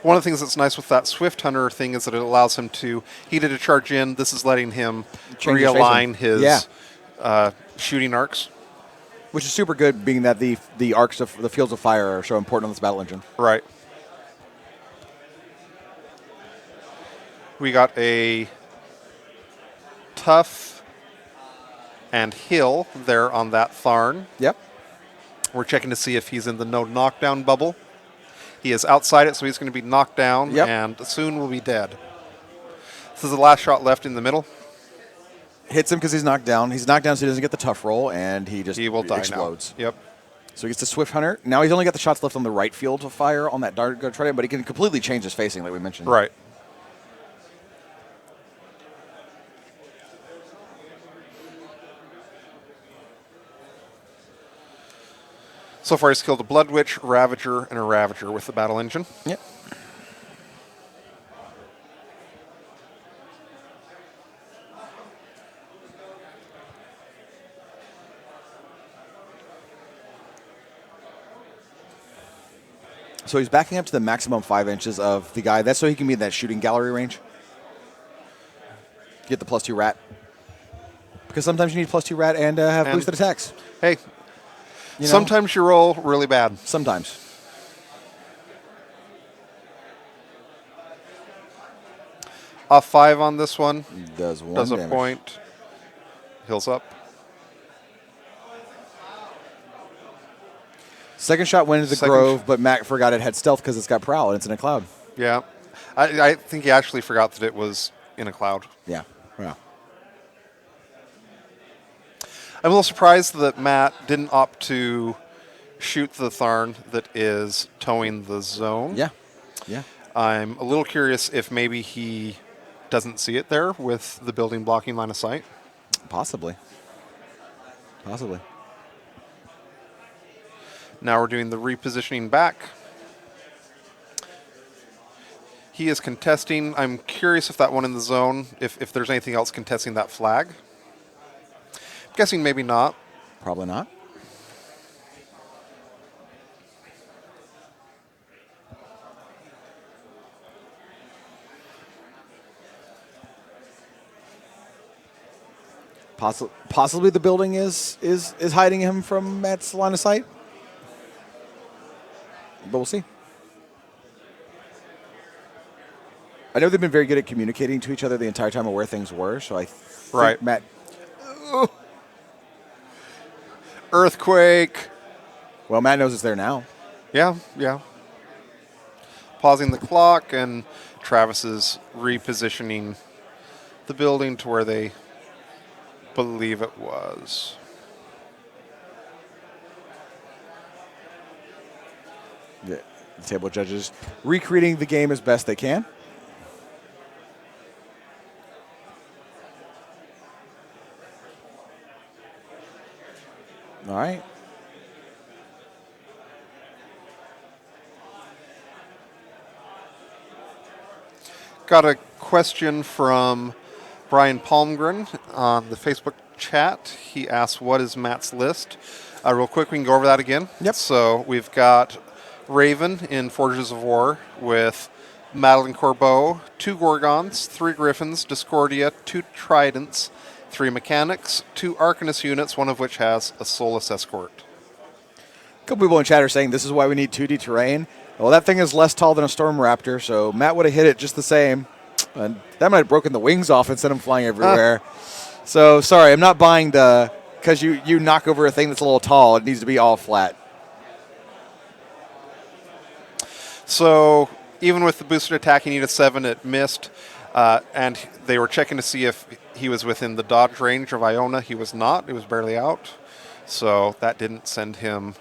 One of the things that's nice with that Swift Hunter thing is that it allows him to... He did a charge in. This is letting him
Change his
realign
facing.
his shooting arcs.
Which is super good, being that the arcs of the fields of fire are so important on this battle engine.
Right. We got a Tough and Hill there on that Tharn.
Yep.
We're checking to see if he's in the no knockdown bubble. He is outside it, so he's going to be knocked down,
Yep.
and soon will be dead. This is the last shot left in the middle.
Hits him because he's knocked down. He's knocked down so he doesn't get the tough roll, and he
Will die
explodes.
now. Yep.
So he gets the Swift Hunter. Now he's only got the shots left on the right field of fire on that Dart Guard Trident, but he can completely change his facing, like we mentioned.
Right. So far, he's killed a Blood Witch, Ravager, and a Ravager with the battle engine.
Yep. So he's backing up to the maximum 5 inches of the guy. That's so he can be in that shooting gallery range. Get the +2 rat. Because sometimes you need +2 rat and have
And-
boosted attacks.
Hey,
You know?
sometimes you roll really bad.
Sometimes.
Off 5 on this one.
Does 1
Does a
damage.
point. Heals up.
Second shot went into the
Second
grove, but Matt forgot it had stealth because it's got prowl and it's in a cloud.
Yeah. I think he actually forgot that it was in a cloud.
Yeah. Yeah.
I'm a little surprised that Matt didn't opt to shoot the Tharn that is towing the zone.
Yeah. Yeah.
I'm a little curious if maybe he doesn't see it there with the building blocking line of sight.
Possibly. Possibly.
Now we're doing the repositioning back. He is contesting. I'm curious if that one in the zone, if there's anything else contesting that flag. I'm guessing maybe not.
Probably not. Possibly the building is hiding him from Matt's line of sight. But we'll see. I know they've been very good at communicating to each other the entire time of where things were, so I think
Right.
Matt.
Earthquake.
Well, Matt knows it's there now.
Yeah, yeah. Pausing the clock, and Travis is repositioning the building to where they believe it was.
The table judges recreating the game as best they can. All right.
Got a question from Brian Palmgren on the Facebook chat. He asked, what is Matt's list? Real quick, we can go over that again.
Yep.
So we've got Raven in Forges of War with Madeline Corbeau, 2 Gorgons, 3 Griffins, Discordia, 2 Tridents, 3 Mechanics, 2 Arcanist units, one of which has a Soulless Escort.
A couple people in chat are saying this is why we need 2D terrain. Well, that thing is less tall than a Storm Raptor, so Matt would have hit it just the same. And that might have broken the wings off and sent him flying everywhere. So, sorry, I'm not buying the... Because you knock over a thing that's a little tall, it needs to be all flat.
So even with the boosted attack, he needed 7. It missed. And they were checking to see if he was within the dodge range of Iona. He was not. It was barely out. So that didn't send him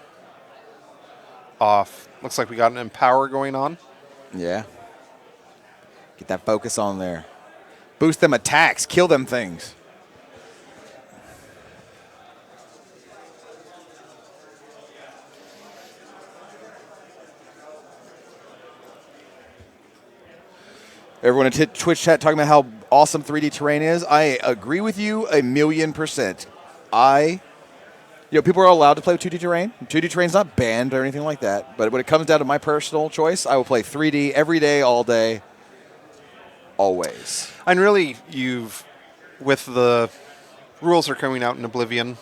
off. Looks like we got an Empower going on.
Yeah. Get that focus on there. Boost them attacks. Kill them things. Everyone in Twitch chat talking about how awesome 3D terrain is. I agree with you 1,000,000%. People are allowed to play with 2D terrain. 2D terrain's not banned or anything like that. But when it comes down to my personal choice, I will play 3D every day, all day, always.
And really, with the rules that are coming out in Oblivion.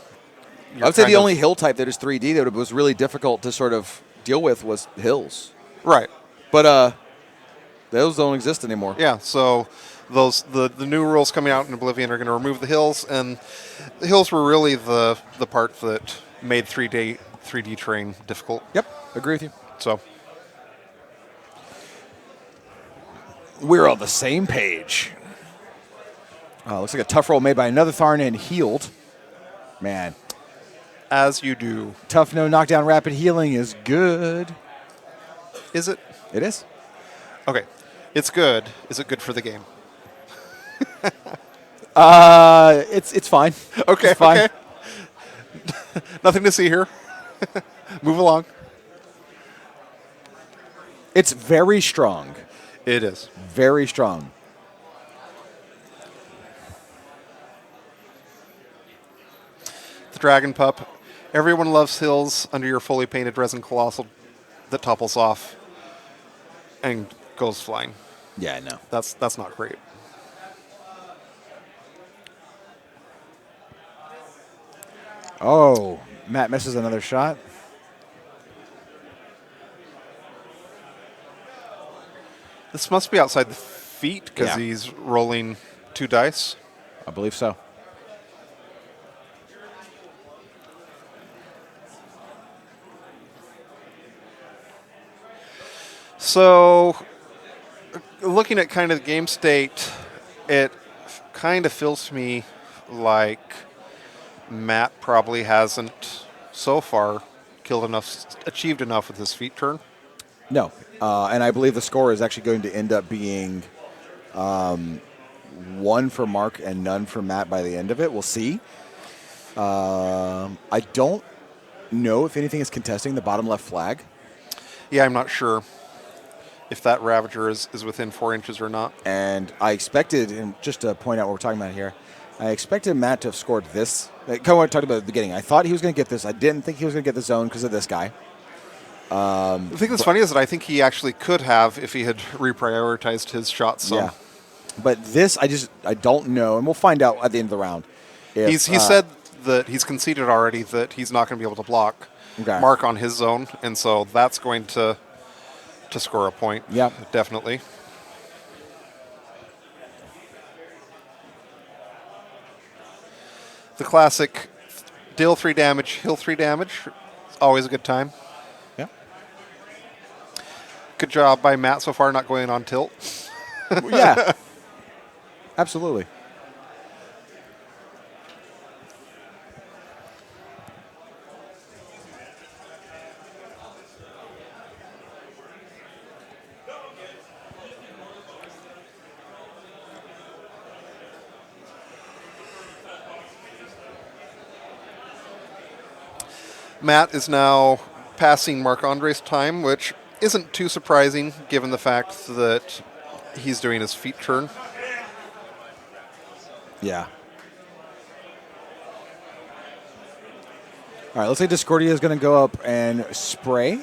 I would say the only hill type that is 3D that was really difficult to sort of deal with was hills.
Right.
But those don't exist anymore.
Yeah, so the new rules coming out in Oblivion are going to remove the hills, and the hills were really the part that made 3D terrain difficult.
Yep, agree with you.
So
we're on the same page. Looks like a tough roll made by another Tharn and healed. Man.
as you do.
Tough no knockdown rapid healing is good.
Is it?
It is.
Okay. It's good. Is it good for the game?
It's fine.
Okay.
It's fine.
Okay. Nothing to see here. Move along.
It's very strong.
It is.
Very strong.
The Dragon Pup. Everyone loves hills under your fully painted resin colossal that topples off and goes flying.
Yeah, I know.
That's not great.
Oh, Matt misses another shot.
This must be outside the feet because
Yeah.
he's rolling 2 dice.
I believe so.
So, looking at kind of the game state, it kind of feels to me like Matt probably hasn't so far achieved enough with his feet turn.
No. And I believe the score is actually going to end up being 1 for Mark and none for Matt by the end of it. We'll see. I don't know if anything is contesting the bottom left flag.
Yeah, I'm not sure if that Ravager is within 4 inches or not.
And I expected, and just to point out what we're talking about here, I expected Matt to have scored this. Like, kind of what I talked about at the beginning. I thought he was going to get this. I didn't think he was going to get the zone because of this guy.
The thing that's funny is that I think he actually could have if he had reprioritized his shots. So.
Yeah. But this, I don't know. And we'll find out at the end of the round. If,
He said that he's conceded already that he's not going to be able to block
Okay.
Mark on his zone. And so that's going to score a point.
Yeah.
Definitely. The classic deal 3 damage, heal 3 damage. It's always a good time.
Yeah.
Good job by Matt so far not going on tilt.
Yeah. Absolutely.
Matt is now passing Marc-Andre's time, which isn't too surprising given the fact that he's doing his feet turn.
Yeah. All right, looks like Discordia is going to go up and spray.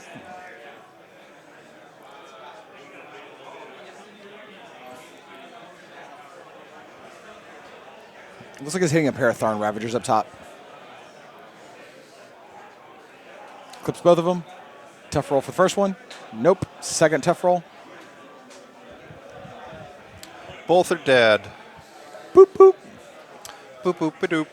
Looks like he's hitting a pair of Tharn Ravagers up top. Clips both of them. Tough roll for the first one. Nope. Second tough roll.
Both are dead.
Boop, boop.
Boop, boop, ba-doop.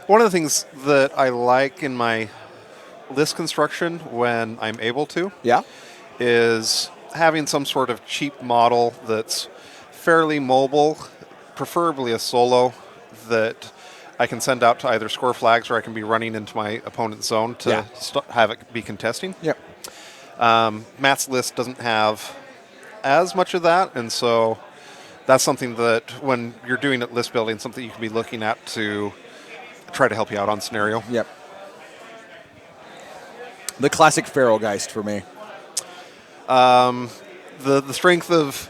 One of the things that I like in my list construction when I'm able to
Yeah.
is having some sort of cheap model that's fairly mobile, preferably a solo, that I can send out to either score flags or I can be running into my opponent's zone to
Yeah.
have it be contesting.
Yep.
Matt's list doesn't have as much of that, and so that's something that when you're doing it list building, something you can be looking at to try to help you out on scenario.
Yep. The classic Feral Geist for me.
The strength of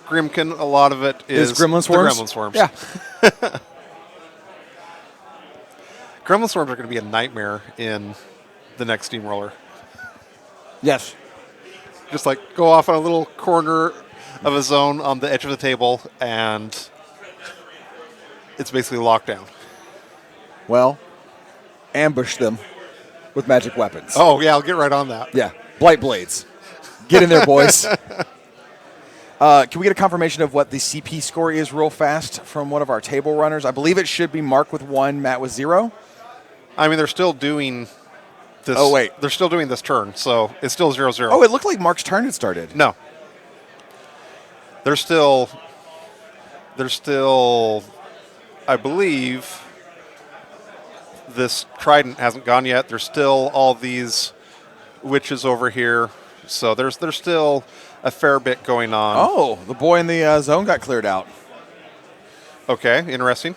Grimkin, a lot of it is
Gremlin
the
Swarms?
Gremlin Swarms.
Yeah.
Gremlin Swarms are going to be a nightmare in the next Steamroller.
Yes.
Just like go off on a little corner of a zone on the edge of the table, and it's basically locked down.
Well, ambush them with magic weapons.
Oh, yeah, I'll get right on that.
Yeah. Blight Blades. Get in there, boys. Can we get a confirmation of what the CP score is real fast from one of our table runners? I believe it should be Mark with 1, Matt with 0.
I mean, they're still doing this.
Oh, wait.
They're still doing this turn, so it's still 0-0.
Oh, it looked like Mark's turn had started.
No. They're still, I believe, this Trident hasn't gone yet. There's still all these witches over here. So there's still a fair bit going on.
Oh, the boy in the zone got cleared out.
Okay, interesting.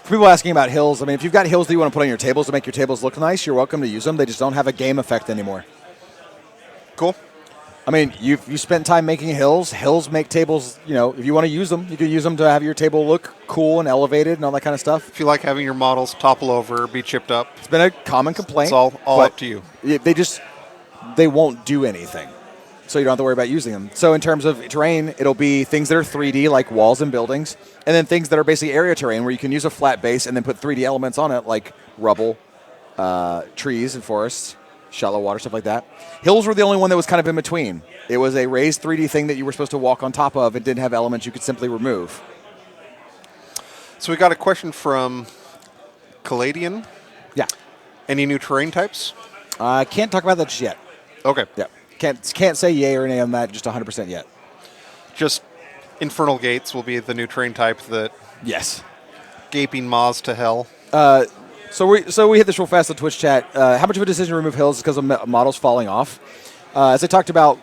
For people asking about hills, I mean, if you've got hills that you want to put on your tables to make your tables look nice, you're welcome to use them. They just don't have a game effect anymore.
Cool.
I mean, you spent time making hills. Hills make tables, if you want to use them, you can use them to have your table look cool and elevated and all that kind of stuff.
If you like having your models topple over, be chipped up,
It's been a common complaint.
it's all up to you.
They won't do anything. So you don't have to worry about using them. So in terms of terrain, it'll be things that are 3D, like walls and buildings, and then things that are basically area terrain, where you can use a flat base and then put 3D elements on it, like rubble, trees and forests, shallow water, stuff like that. Hills were the only one that was kind of in between. It was a raised 3D thing that you were supposed to walk on top of and didn't have elements you could simply remove.
So we got a question from Caladian.
Yeah.
Any new terrain types?
I can't talk about that just yet.
Okay.
Yeah. Can't say yay or nay on that just 100% yet.
Just Infernal Gates will be the new terrain type that
Yes.
gaping maws to hell.
So we hit this real fast on Twitch chat. How much of a decision to remove hills is because of models falling off? As I talked about,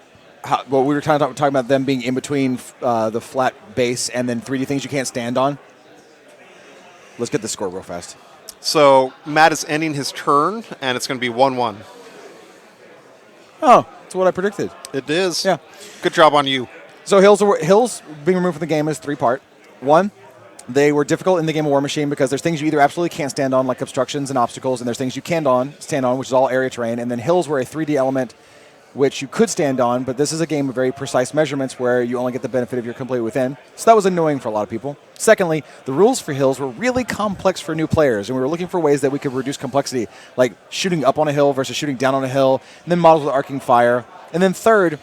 we were kind of talking about them being in between the flat base and then 3D things you can't stand on. Let's get the score real fast.
So Matt is ending his turn, and it's going to be 1-1.
Oh, that's what I predicted.
It is.
Yeah.
Good job on you.
So hills being removed from the game is 3-part. One, they were difficult in the game of War Machine because there's things you either absolutely can't stand on, like obstructions and obstacles, and there's things you can stand on, which is all area terrain. And then hills were a 3D element, which you could stand on, but this is a game of very precise measurements where you only get the benefit if you're completely within. So that was annoying for a lot of people. Secondly, the rules for hills were really complex for new players, and we were looking for ways that we could reduce complexity, like shooting up on a hill versus shooting down on a hill, and then models with arcing fire. And then third,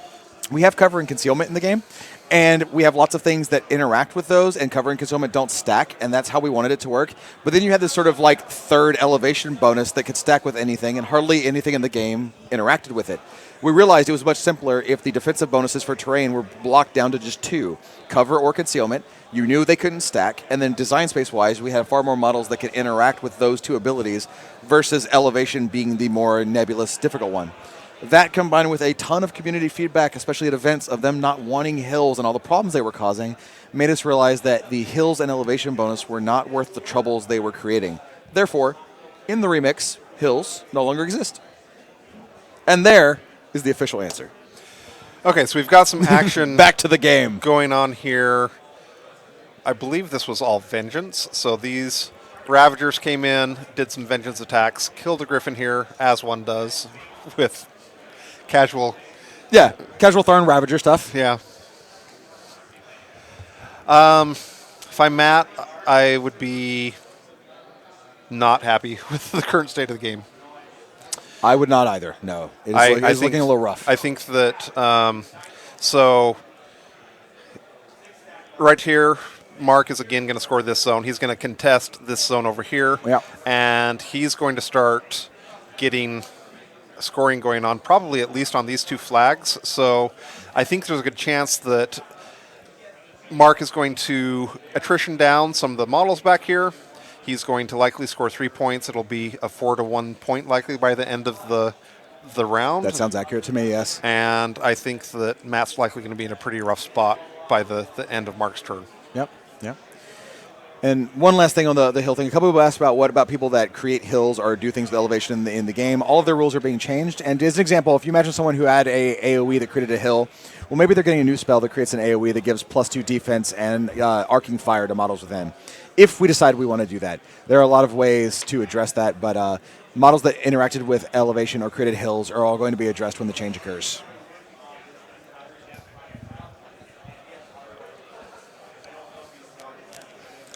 we have cover and concealment in the game, and we have lots of things that interact with those, and cover and concealment don't stack, and that's how we wanted it to work. But then you had this sort of like third elevation bonus that could stack with anything, and hardly anything in the game interacted with it. We realized it was much simpler if the defensive bonuses for terrain were blocked down to just 2, cover or concealment. You knew they couldn't stack, and then design space-wise, we had far more models that could interact with those 2 abilities versus elevation being the more nebulous, difficult one. That combined with a ton of community feedback, especially at events, of them not wanting hills and all the problems they were causing, made us realize that the hills and elevation bonus were not worth the troubles they were creating. Therefore, in the remix, hills no longer exist. And there is the official answer.
Okay, so we've got some action
Back to the game.
going on here. I believe this was all vengeance. So these Ravagers came in, did some vengeance attacks, killed a Griffin here, as one does, with casual.
Yeah, casual Tharn Ravager stuff.
Yeah. If I'm Matt, I would be not happy with the current state of the game.
I would not either, no. It's looking a little rough.
I think that, so right here, Mark is again going to score this zone. He's going to contest this zone over here.
Yeah.
And he's going to start getting scoring going on, probably at least on these 2 flags. So I think there's a good chance that Mark is going to attrition down some of the models back here. He's going to likely score 3 points. It'll be a 4-1 point likely by the end of the round.
That sounds accurate to me, yes.
And I think that Matt's likely going to be in a pretty rough spot by the end of Mark's turn.
Yep. And one last thing on the hill thing. A couple people asked about what about people that create hills or do things with elevation in the game. All of their rules are being changed. And as an example, if you imagine someone who had a AoE that created a hill, well, maybe they're getting a new spell that creates an AoE that gives +2 defense and arcing fire to models within. If we decide we want to do that, there are a lot of ways to address that. But models that interacted with elevation or created hills are all going to be addressed when the change occurs.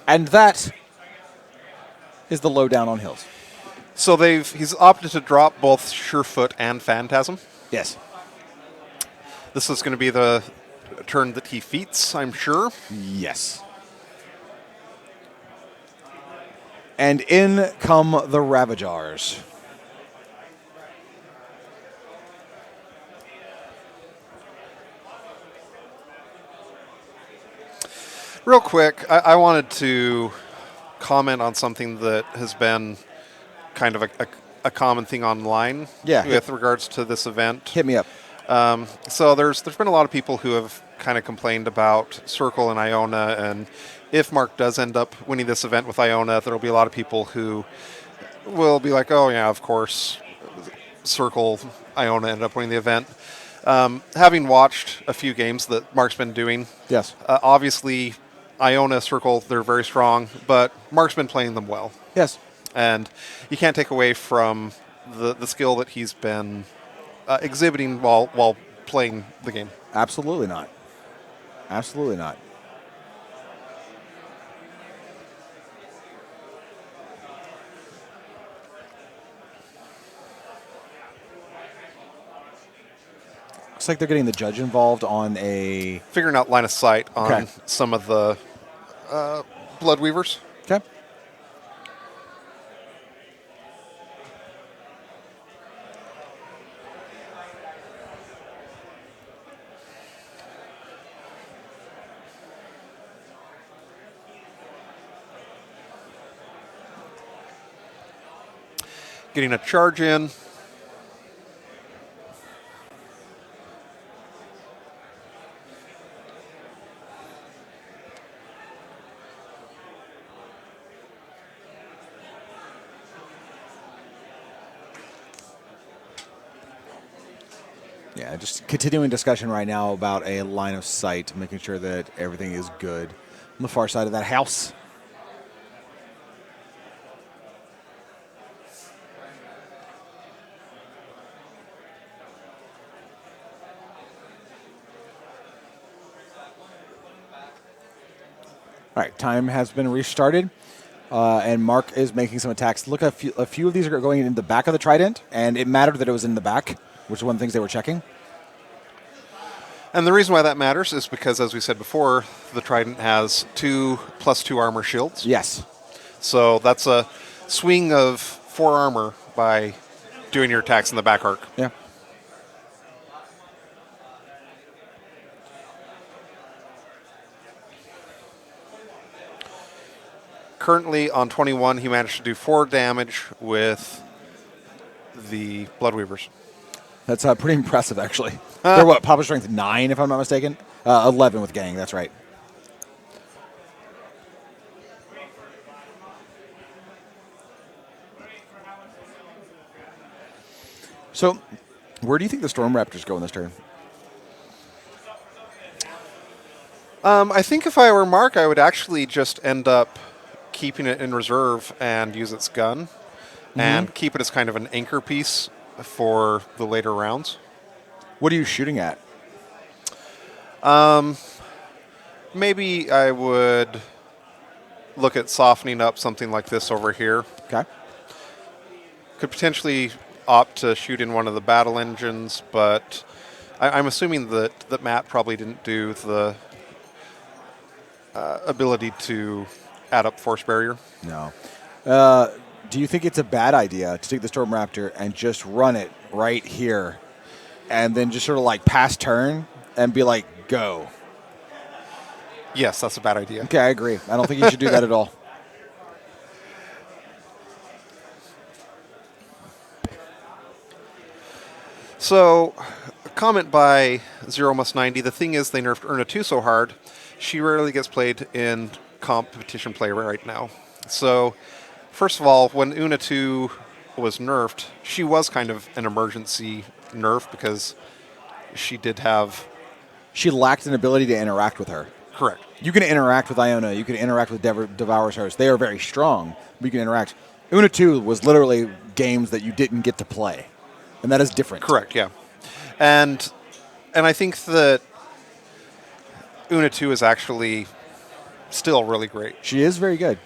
And that is the lowdown on hills.
So he's opted to drop both Surefoot and Phantasm.
Yes.
This is going to be the turn that he feats, I'm sure.
Yes. And in come the Ravagers.
Real quick, I wanted to comment on something that has been kind of a common thing online
Yeah.
with regards to this event.
Hit me up.
So there's been a lot of people who have kind of complained about Circle and Iona, and if Mark does end up winning this event with Iona, there will be a lot of people who will be like, oh yeah, of course, Circle, Iona ended up winning the event. Having watched a few games that Mark's been doing,
Yes.
obviously Iona, Circle, they're very strong, but Mark's been playing them well.
Yes.
And you can't take away from the skill that he's been exhibiting while playing the game.
Absolutely not. Absolutely not. Looks like they're getting the judge involved on a...
Figuring out line of sight on
Okay.
some of the Blood Weavers.
Okay.
Getting a charge in.
Yeah, just continuing discussion right now about a line of sight, making sure that everything is good on the far side of that house. All right, time has been restarted, and Mark is making some attacks. Look, a few of these are going in the back of the trident, and it mattered that it was in the back, which is one of the things they were checking.
And the reason why that matters is because, as we said before, the Trident has 2+2 armor shields.
Yes.
So that's a swing of 4 armor by doing your attacks in the back arc.
Yeah.
Currently on 21, he managed to do 4 damage with the Blood Weavers.
That's pretty impressive, actually. They're what, Papa Strength 9, if I'm not mistaken? 11 with Gang, that's right. So, where do you think the Storm Raptors go in this turn?
I think if I were Mark, I would actually just end up keeping it in reserve and use its gun and keep it as kind of an anchor piece for the later rounds.
What are you shooting at?
Maybe I would look at softening up something like this over here.
Okay.
Could potentially opt to shoot in one of the battle engines, but I'm assuming that Matt probably didn't do the ability to add up force barrier.
No. Do you think it's a bad idea to take the Storm Raptor and just run it right here and then just sort of like pass turn and be like, go?
Yes, that's a bad idea.
Okay, I agree. I don't think you should do that at all.
So, a comment by 0-90, the thing is they nerfed Urna 2 so hard, she rarely gets played in competition play right now. So, first of all, when Una 2 was nerfed, she was kind of an emergency nerf because she did have...
She lacked an ability to interact with her.
Correct.
You can interact with Iona. You can interact with Devour's Host. They are very strong, but you can interact. Una 2 was literally games that you didn't get to play, and that is different.
Correct, yeah. And I think that Una 2 is actually still really great.
She is very good.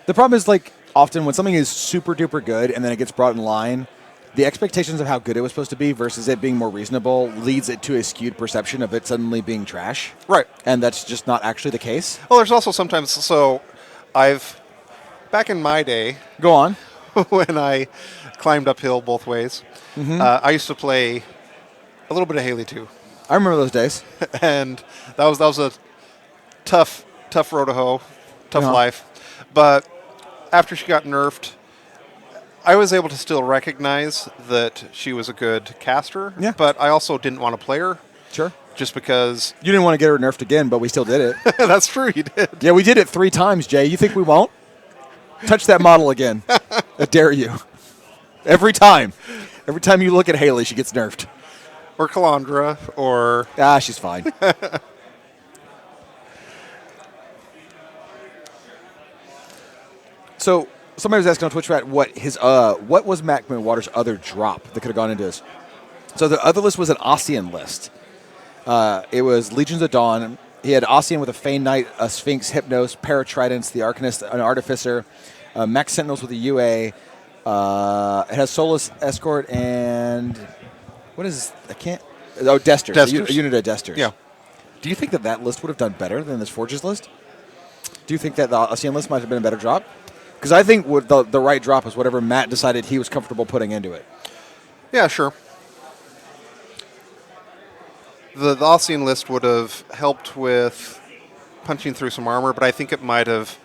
The problem is, like, often when something is super duper good and then it gets brought in line, the expectations of how good it was supposed to be versus it being more reasonable leads it to a skewed perception of it suddenly being trash.
Right.
And that's just not actually the case.
Well, there's also sometimes... So, back in my day,
Go on.
when I climbed uphill both ways, I used to play a little bit of Haley 2.
I remember those days.
And that was a tough tough row to hoe, tough
Uh-huh.
life. But after she got nerfed, I was able to still recognize that she was a good caster.
Yeah.
But I also didn't want to play her
Sure.
just because.
You didn't want to get her nerfed again, but we still did it.
That's true, you did.
Yeah, we did it 3 times, Jay. You think we won't? Touch that model again. I dare you. Every time. Every time you look at Haley, she gets nerfed.
Or Calandra, or.
Ah, she's fine. So somebody was asking on Twitch chat what was Mac Water's other drop that could have gone into this. So the other list was an Ossian list. It was Legions of Dawn. He had Ossian with a Fane Knight, a Sphinx, Hypnos, Paratridents, the Arcanist, an Artificer, Max Sentinels with a UA. It has Solus Escort and what is this? I can't. Oh, Desters.
Desters.
A unit of Desters.
Yeah.
Do you think that list would have done better than this Forges list? Do you think that the Ossian list might have been a better drop? Because I think the right drop is whatever Matt decided he was comfortable putting into it.
Yeah, sure. The Ossian list would have helped with punching through some armor, but I think it might have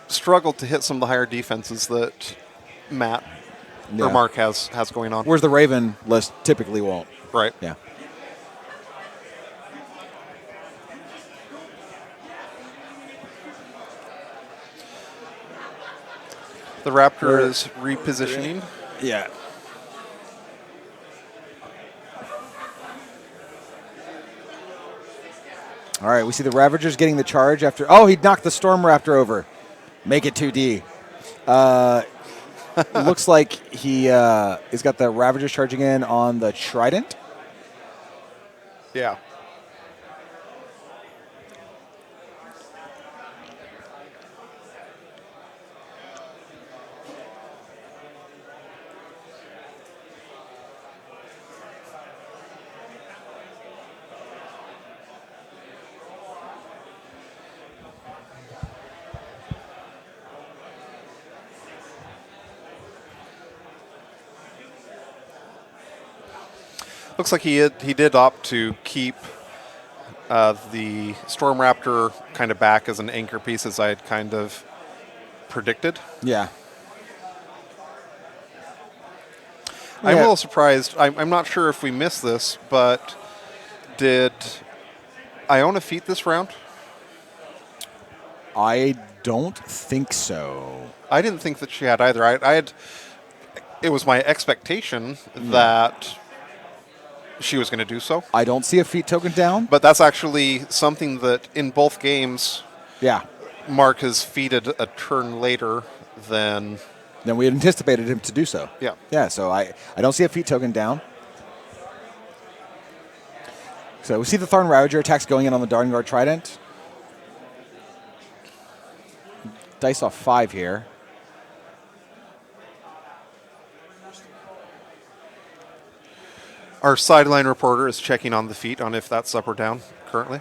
struggled to hit some of the higher defenses that Matt
Yeah.
or Mark has going on.
Whereas the Raven list typically won't.
Right.
Yeah.
The Raptor is repositioning.
Yeah. All right, we see the Ravagers getting the charge after. Oh, he knocked the Storm Raptor over. Make it 2D. Looks like he's got the Ravagers charging in on the Trident.
Yeah. Looks like he did opt to keep the Storm Raptor kind of back as an anchor piece, as I had kind of predicted.
Yeah.
I'm a
Yeah.
little surprised. I'm not sure if we missed this, but did Iona feat this round?
I don't think so.
I didn't think that she had either. I had. It was my expectation that she was going to do so.
I don't see a feat token down.
But that's actually something that in both games,
Yeah.
Mark has feated a turn later than.
Then we had anticipated him to do so.
Yeah.
Yeah, so I don't see a feat token down. So we see the Tharn Ravager attacks going in on the Darnguard Trident. Dice off 5 here.
Our sideline reporter is checking on the feat on if that's up or down currently.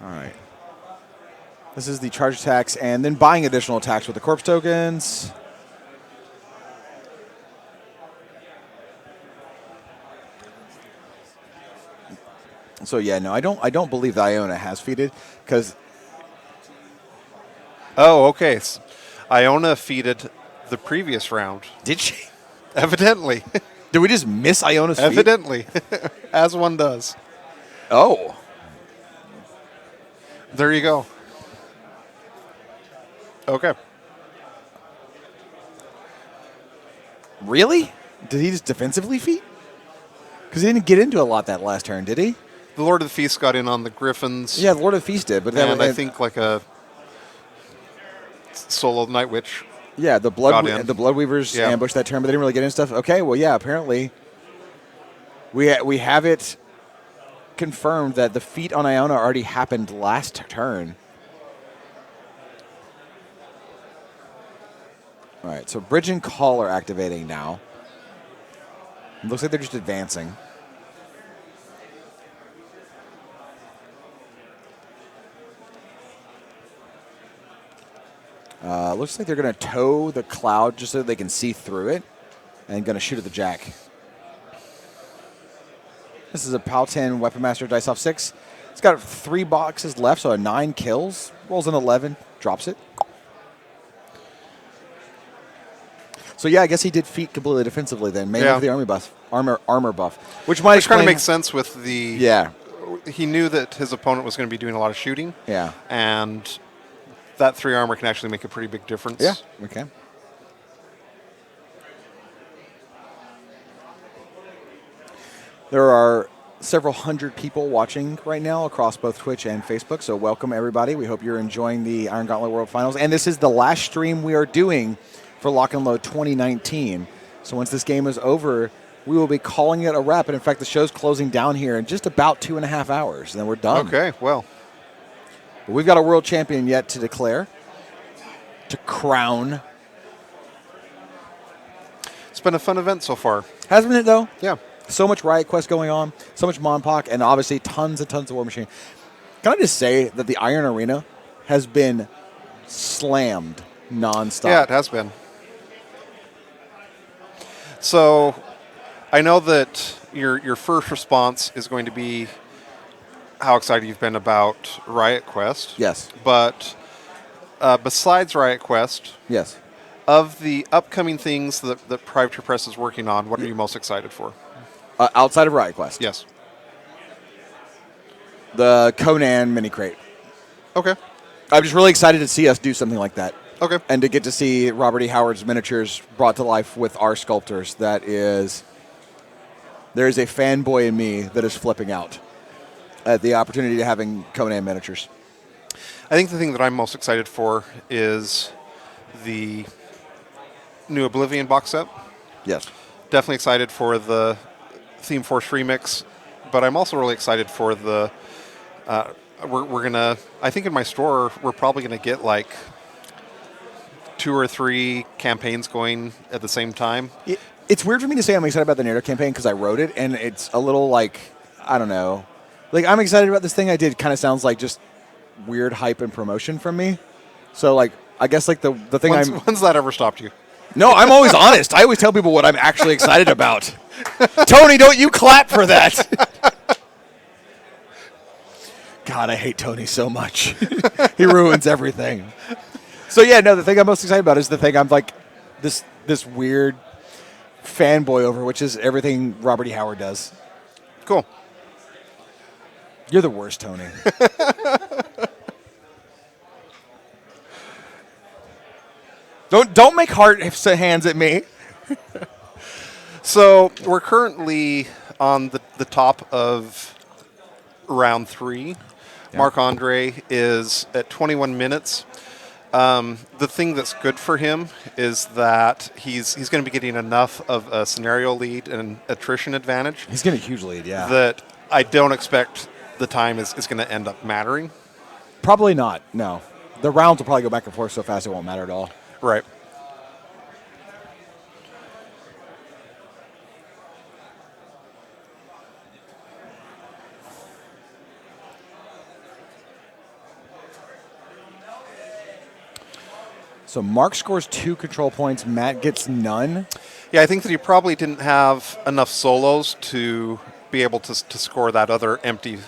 All right. This is the charge attacks and then buying additional attacks with the corpse tokens. So yeah, no, I don't believe that Iona has feated because
Oh, okay. Iona feated the previous round.
did she?
Evidently.
Did we just miss Iona's feat?
Evidently. As one does.
Oh.
There you go. Okay.
Really? Did he just defensively feat? Because he didn't get into a lot that last turn, did he?
The Lord of the Feast got in on the Griffins.
Yeah, the Lord of the Feast did, but
And I think like a solo Night Witch.
yeah, the
got in.
Bloodweavers
Yeah.
ambushed that turn, but they didn't really get into stuff. Okay, well, yeah, apparently we have it confirmed that the feat on Iona already happened last turn. All right, so Bridge and Call are activating now. It looks like they're just advancing. Looks like they're going to tow the cloud just so they can see through it and going to shoot at the Jack. This is a Powhatan Weapon Master Dice off 6. It's got 3 boxes left, so a 9 kills. Rolls an 11, drops it. So yeah, I guess he did feat completely defensively then, mainly with the armor buff, which might
Which kind
explain.
of makes sense with the.
Yeah.
He knew that his opponent was going to be doing a lot of shooting.
Yeah.
And that 3 armor can actually make a pretty big difference.
Yeah. Okay. There are several hundred people watching right now across both Twitch and Facebook, so welcome everybody. We hope you're enjoying the Iron Gauntlet World Finals, and this is the last stream we are doing for Lock and Load 2019. So once this game is over, we will be calling it a wrap, and in fact, the show's closing down here in just about 2.5 hours, and then we're done.
Okay, well.
But we've got a world champion yet to declare, to crown. It's
been a fun event so far.
Hasn't it, though?
Yeah.
So much Riot Quest going on, so much Monpok, and obviously tons and tons of War Machine. Can I just say that the Iron Arena has been slammed nonstop?
Yeah, it has been. So I know that your first response is going to be how excited you've been about Riot Quest.
Yes.
But besides Riot Quest,
yes,
of the upcoming things that Private Press is working on, what are you most excited for?
Outside of Riot Quest?
Yes.
The Conan mini crate.
Okay.
I'm just really excited to see us do something like that.
Okay.
And to get to see Robert E. Howard's miniatures brought to life with our sculptors. There is a fanboy in me that is flipping out at the opportunity to having Conan miniatures.
I think the thing that I'm most excited for is the new Oblivion box set.
Yes.
Definitely excited for the Theme Force remix, but I'm also really excited for the. We're gonna. I think in my store we're probably gonna get like 2 or 3 campaigns going at the same time.
It's weird for me to say I'm excited about the narrative campaign because I wrote it, and it's a little like, I don't know. Like, I'm excited about this thing I did. Kind of sounds like just weird hype and promotion from me. So, like, I guess, like, the thing
When's that ever stopped you?
No, I'm always honest. I always tell people what I'm actually excited about. Tony, don't you clap for that. God, I hate Tony so much. He ruins everything. So, yeah, no, the thing I'm most excited about is the thing I'm, like, this weird fanboy over, which is everything Robert E. Howard does.
Cool.
You're the worst, Tony. Don't make heart hands at me.
So we're currently on the top of round 3. Yeah. Marc-Andre is at 21 minutes. The thing that's good for him is that he's going to be getting enough of a scenario lead and attrition advantage.
He's getting a huge lead, yeah.
That I don't expect the time is going to end up mattering.
Probably not, no. The rounds will probably go back and forth so fast it won't matter at all.
Right.
So Mark scores 2 control points. Matt gets none.
Yeah, I think that he probably didn't have enough solos to be able to score that other empty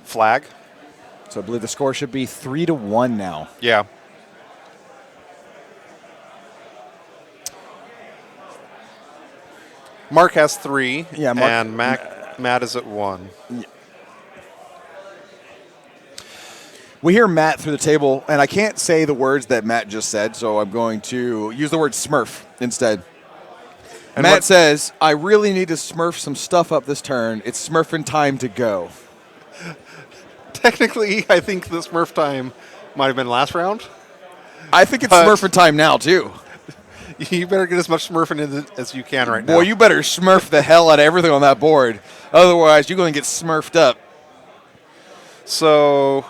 flag.
So I believe the score should be 3-1 now.
Yeah. Mark has 3,
yeah,
and Matt is at 1.
Yeah. We hear Matt through the table, and I can't say the words that Matt just said, so I'm going to use the word Smurf instead. And Matt says, I really need to Smurf some stuff up this turn. It's Smurfing time to go.
Technically, I think the Smurf time might have been last round.
I think it's Smurfing time now, too.
You better get as much Smurfing in as you can right now.
Boy, you better Smurf the hell out of everything on that board. Otherwise, you're going to get Smurfed up.
So...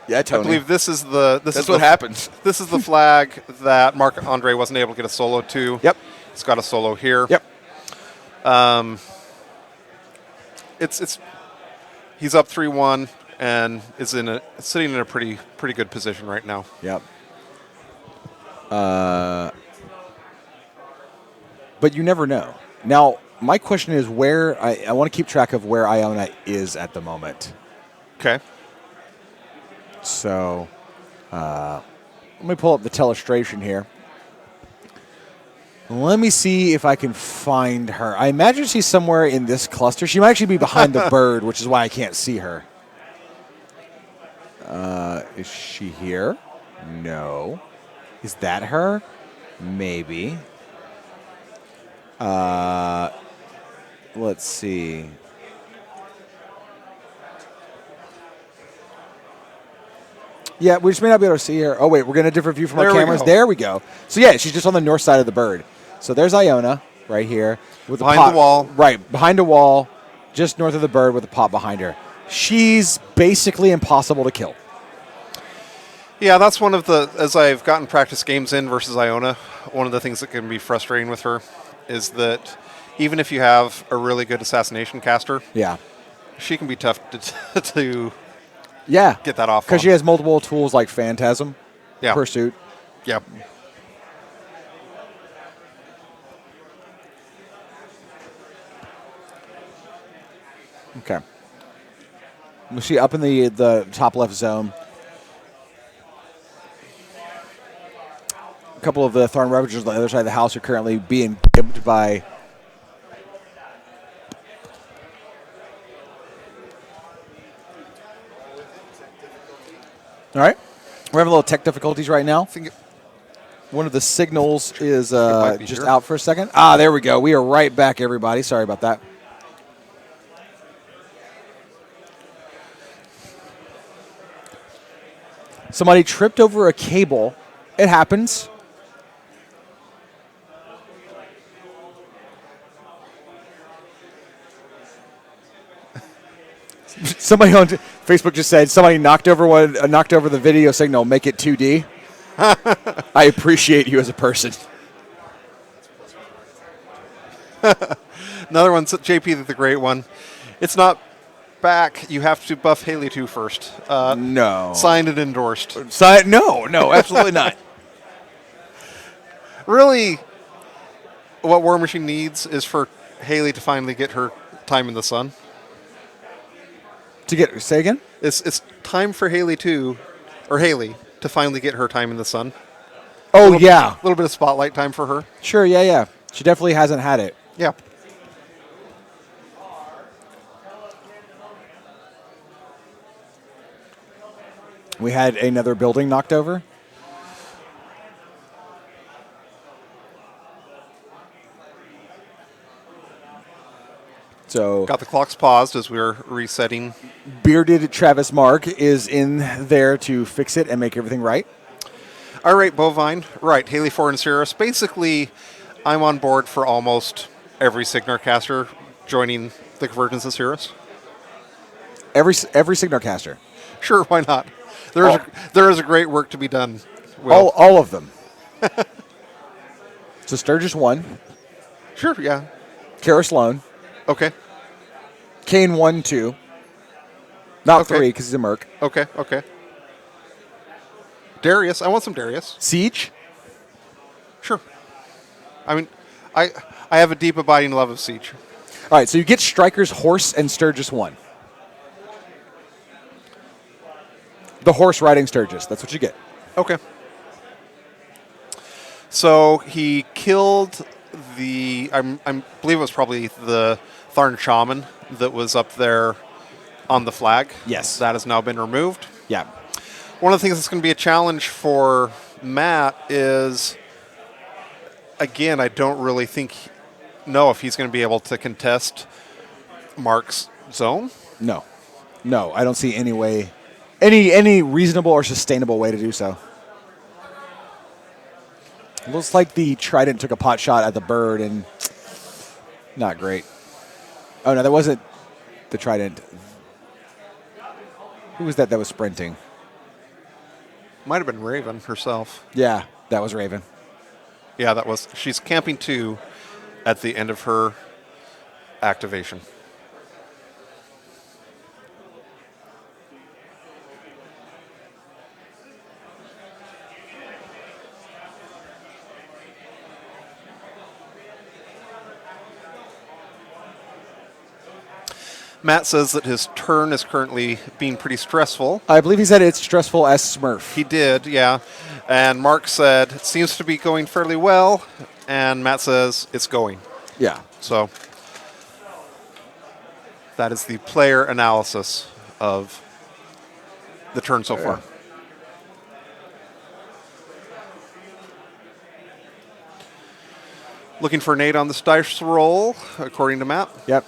Yeah, Tony.
I believe this is the.
That's what happens.
This is the flag that Marc-Andre wasn't able to get a solo to.
Yep.
It's got a solo here.
Yep.
It's he's up 3-1 and is sitting in a pretty good position right now.
Yep. But you never know. Now, my question is where I want to keep track of where Iona is at the moment.
Okay.
So let me pull up the telestration here. Let me see if I can find her. I imagine she's somewhere in this cluster. She might actually be behind the bird, which is why I can't see her. Is she here? No. Is that her? Maybe. Let's see. Yeah, we just may not be able to see her. Oh, wait, we're getting a different view from our
There we
cameras.
go.
There we go. So, yeah, she's just on the north side of the bird. So there's Iona right here. With
Behind
a pot,
the wall.
Right, behind a wall, just north of the bird with a pot behind her. She's basically impossible to kill.
Yeah, that's one of the, as I've gotten practice games in versus Iona, one of the things that can be frustrating with her is that even if you have a really good assassination caster,
Yeah.
she can be tough to
Yeah.
get that off
Because
on.
she has multiple tools like Phantasm,
Yeah.
Pursuit.
Yeah.
Okay. We see up in the top left zone. A couple of the Thorn Ravagers on the other side of the house are currently being gibbed by. All right. We're having a little tech difficulties right now.
I think
One of the signals is
might be
just
here.
out for a second. Ah, there we go. We are right back, everybody. Sorry about that. Somebody tripped over a cable. It happens. Somebody on Facebook just said somebody knocked over the video signal. Make it 2D. I appreciate you as a person.
Another one, JP the Great one. It's not back. You have to buff Haley 2 first.
No.
Signed and endorsed.
No, absolutely not.
Really, what War Machine needs is for Haley to finally get her time in the sun.
Say again?
It's time for Haley to finally get her time in the sun.
Oh,
A
yeah.
little bit of spotlight time for her.
Sure, yeah. She definitely hasn't had it.
Yeah.
We had another building knocked over. So
Got the clocks paused as we were resetting.
bearded Travis Mark is in there to fix it and make everything right.
All right, Bovine. Right, Haley 4 and Cirrus. Basically, I'm on board for almost every Signar caster joining the Convergence of Cirrus.
Every Signar caster.
Sure, why not? There is a great work to be done.
All of them. So Sturgis 1,
Sure, yeah.
Kara Sloan,
Okay,
Kane 1, 2. Not
Okay.
3 because he's a merc.
okay. Darius, I want some Darius.
Siege.
Sure. I mean, I have a deep abiding love of Siege.
All right, so you get Striker's Horse and Sturgis 1. The horse riding Sturgis. That's what you get.
Okay. So he killed I believe it was probably the Tharn Shaman that was up there on the flag.
Yes.
That has now been removed.
Yeah.
One of the things that's going to be a challenge for Matt is, again, I don't really know if he's going to be able to contest Mark's zone.
No, I don't see any way, any reasonable or sustainable way to do so. It looks like the Trident took a pot shot at the bird and not great. Oh no, that wasn't the Trident. Who was that was sprinting?
Might have been Raven herself.
Yeah, that was Raven.
Yeah, that was. She's camping 2 at the end of her activation. Matt says that his turn is currently being pretty stressful.
I believe he said it's stressful as Smurf.
He did, yeah. And Mark said, it seems to be going fairly well. And Matt says, it's going.
Yeah.
So that is the player analysis of the turn so far. Looking for an 8 on this dice roll, according to Matt.
Yep.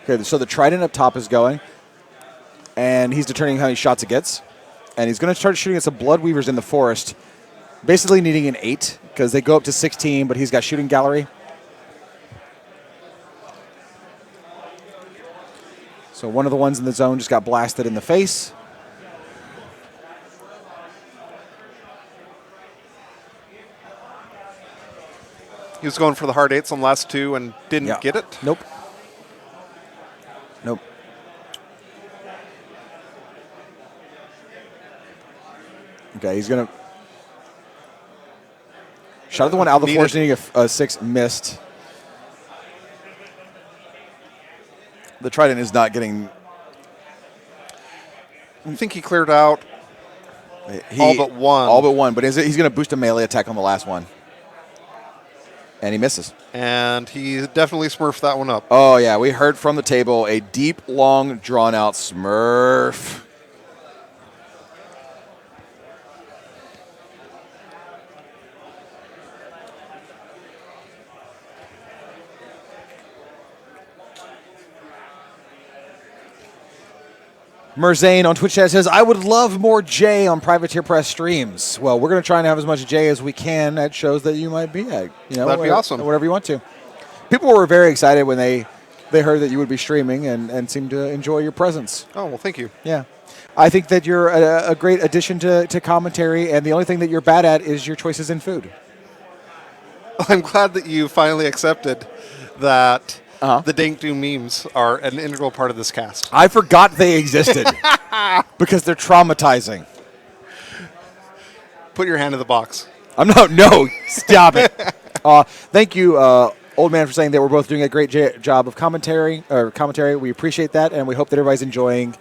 Okay, so the trident up top is going, and he's determining how many shots it gets. And he's going to start shooting at some blood weavers in the forest, basically needing an 8 because they go up to 16, but he's got shooting gallery. So one of the ones in the zone just got blasted in the face.
He was going for the hard 8s on the last 2 and didn't get it.
Nope. Nope. Okay, he's going to... Shot at the one out of the forest, needing a 6, missed. The trident is not getting...
I think he cleared out all but one.
All but one, but he's going to boost a melee attack on the last one. And he misses.
And he definitely smurfed that one up.
Oh, yeah. We heard from the table a deep, long, drawn-out smurf. Merzane on Twitch chat says, I would love more J on Privateer Press streams. Well, we're going to try and have as much J as we can at shows that you might be at. You know,
that'd be awesome.
Whatever you want to. People were very excited when they heard that you would be streaming and seemed to enjoy your presence.
Oh, well, thank you.
Yeah. I think that you're a great addition to commentary, and the only thing that you're bad at is your choices in food.
I'm glad that you finally accepted that the Dank Doom memes are an integral part of this cast.
I forgot they existed because they're traumatizing.
Put your hand in the box.
No, stop it. Thank you, old man, for saying that we're both doing a great job of commentary. We appreciate that, and we hope that everybody's enjoying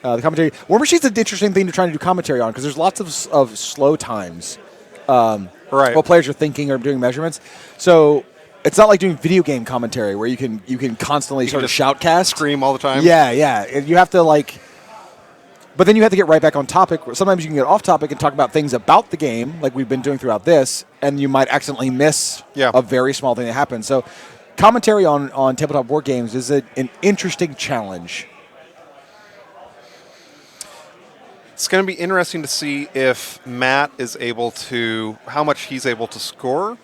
the commentary. War Machine's an interesting thing to try to do commentary on because there's lots of slow times while players are thinking or doing measurements. So it's not like doing video game commentary where you can constantly sort of shoutcast,
scream all the time.
Yeah. And you have to but then you have to get right back on topic. Sometimes you can get off topic and talk about things about the game, like we've been doing throughout this, and you might accidentally miss a very small thing that happens. So commentary on tabletop board games is an interesting challenge.
It's going to be interesting to see if Matt is able to, how much he's able to score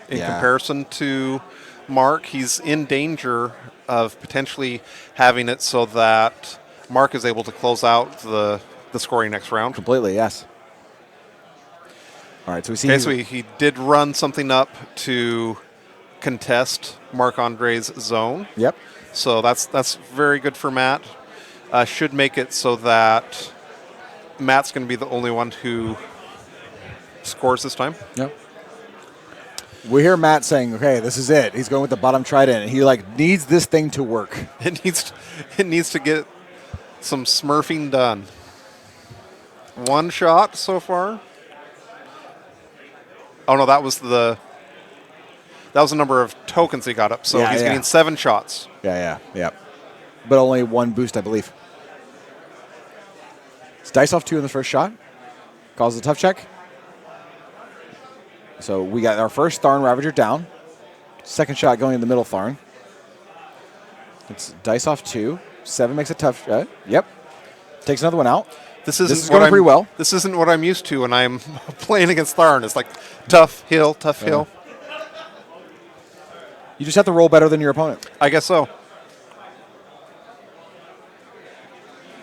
in comparison to Mark. He's in danger of potentially having it so that Mark is able to close out the scoring next round.
Completely, yes. All right, so we see.
Okay, so he did run something up to contest Marc-Andre's zone.
Yep.
So that's very good for Matt. Should make it so that Matt's going to be the only one who scores this time.
Yep. We hear Matt saying, okay, this is it. He's going with the bottom trident, and he needs this thing to work.
It needs to get some smurfing done. One shot so far. Oh no, that was the number of tokens he got up. So he's getting 7 shots.
Yeah. But only 1 boost, I believe. It's dice off 2 in the first shot. Calls a tough check. So we got our first Tharn Ravager down. Second shot going in the middle Tharn. It's dice off 2. 7 makes a tough shot. Yep. Takes another one out.
This is
going pretty well.
This isn't what I'm used to when I'm playing against Tharn. It's like tough hill.
You just have to roll better than your opponent.
I guess so.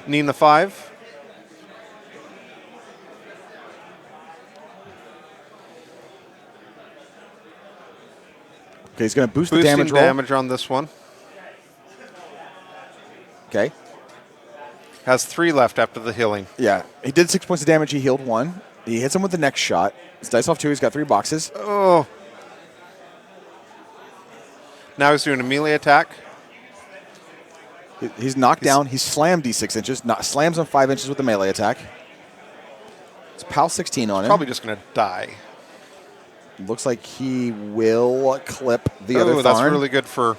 Need the 5.
Okay, he's going to boost the
Boosting
damage roll.
damage on this one.
Okay.
Has 3 left after the healing.
Yeah. He did 6 points of damage. He healed 1. He hits him with the next shot. It's dice off 2. He's got 3 boxes.
Oh. Now he's doing a melee attack.
He's knocked down. He's slammed D6 inches. Slams him 5 inches with the melee attack. It's PAL 16 on him.
Probably just going to die.
Looks like he will clip the other Tharn.
That's really good for...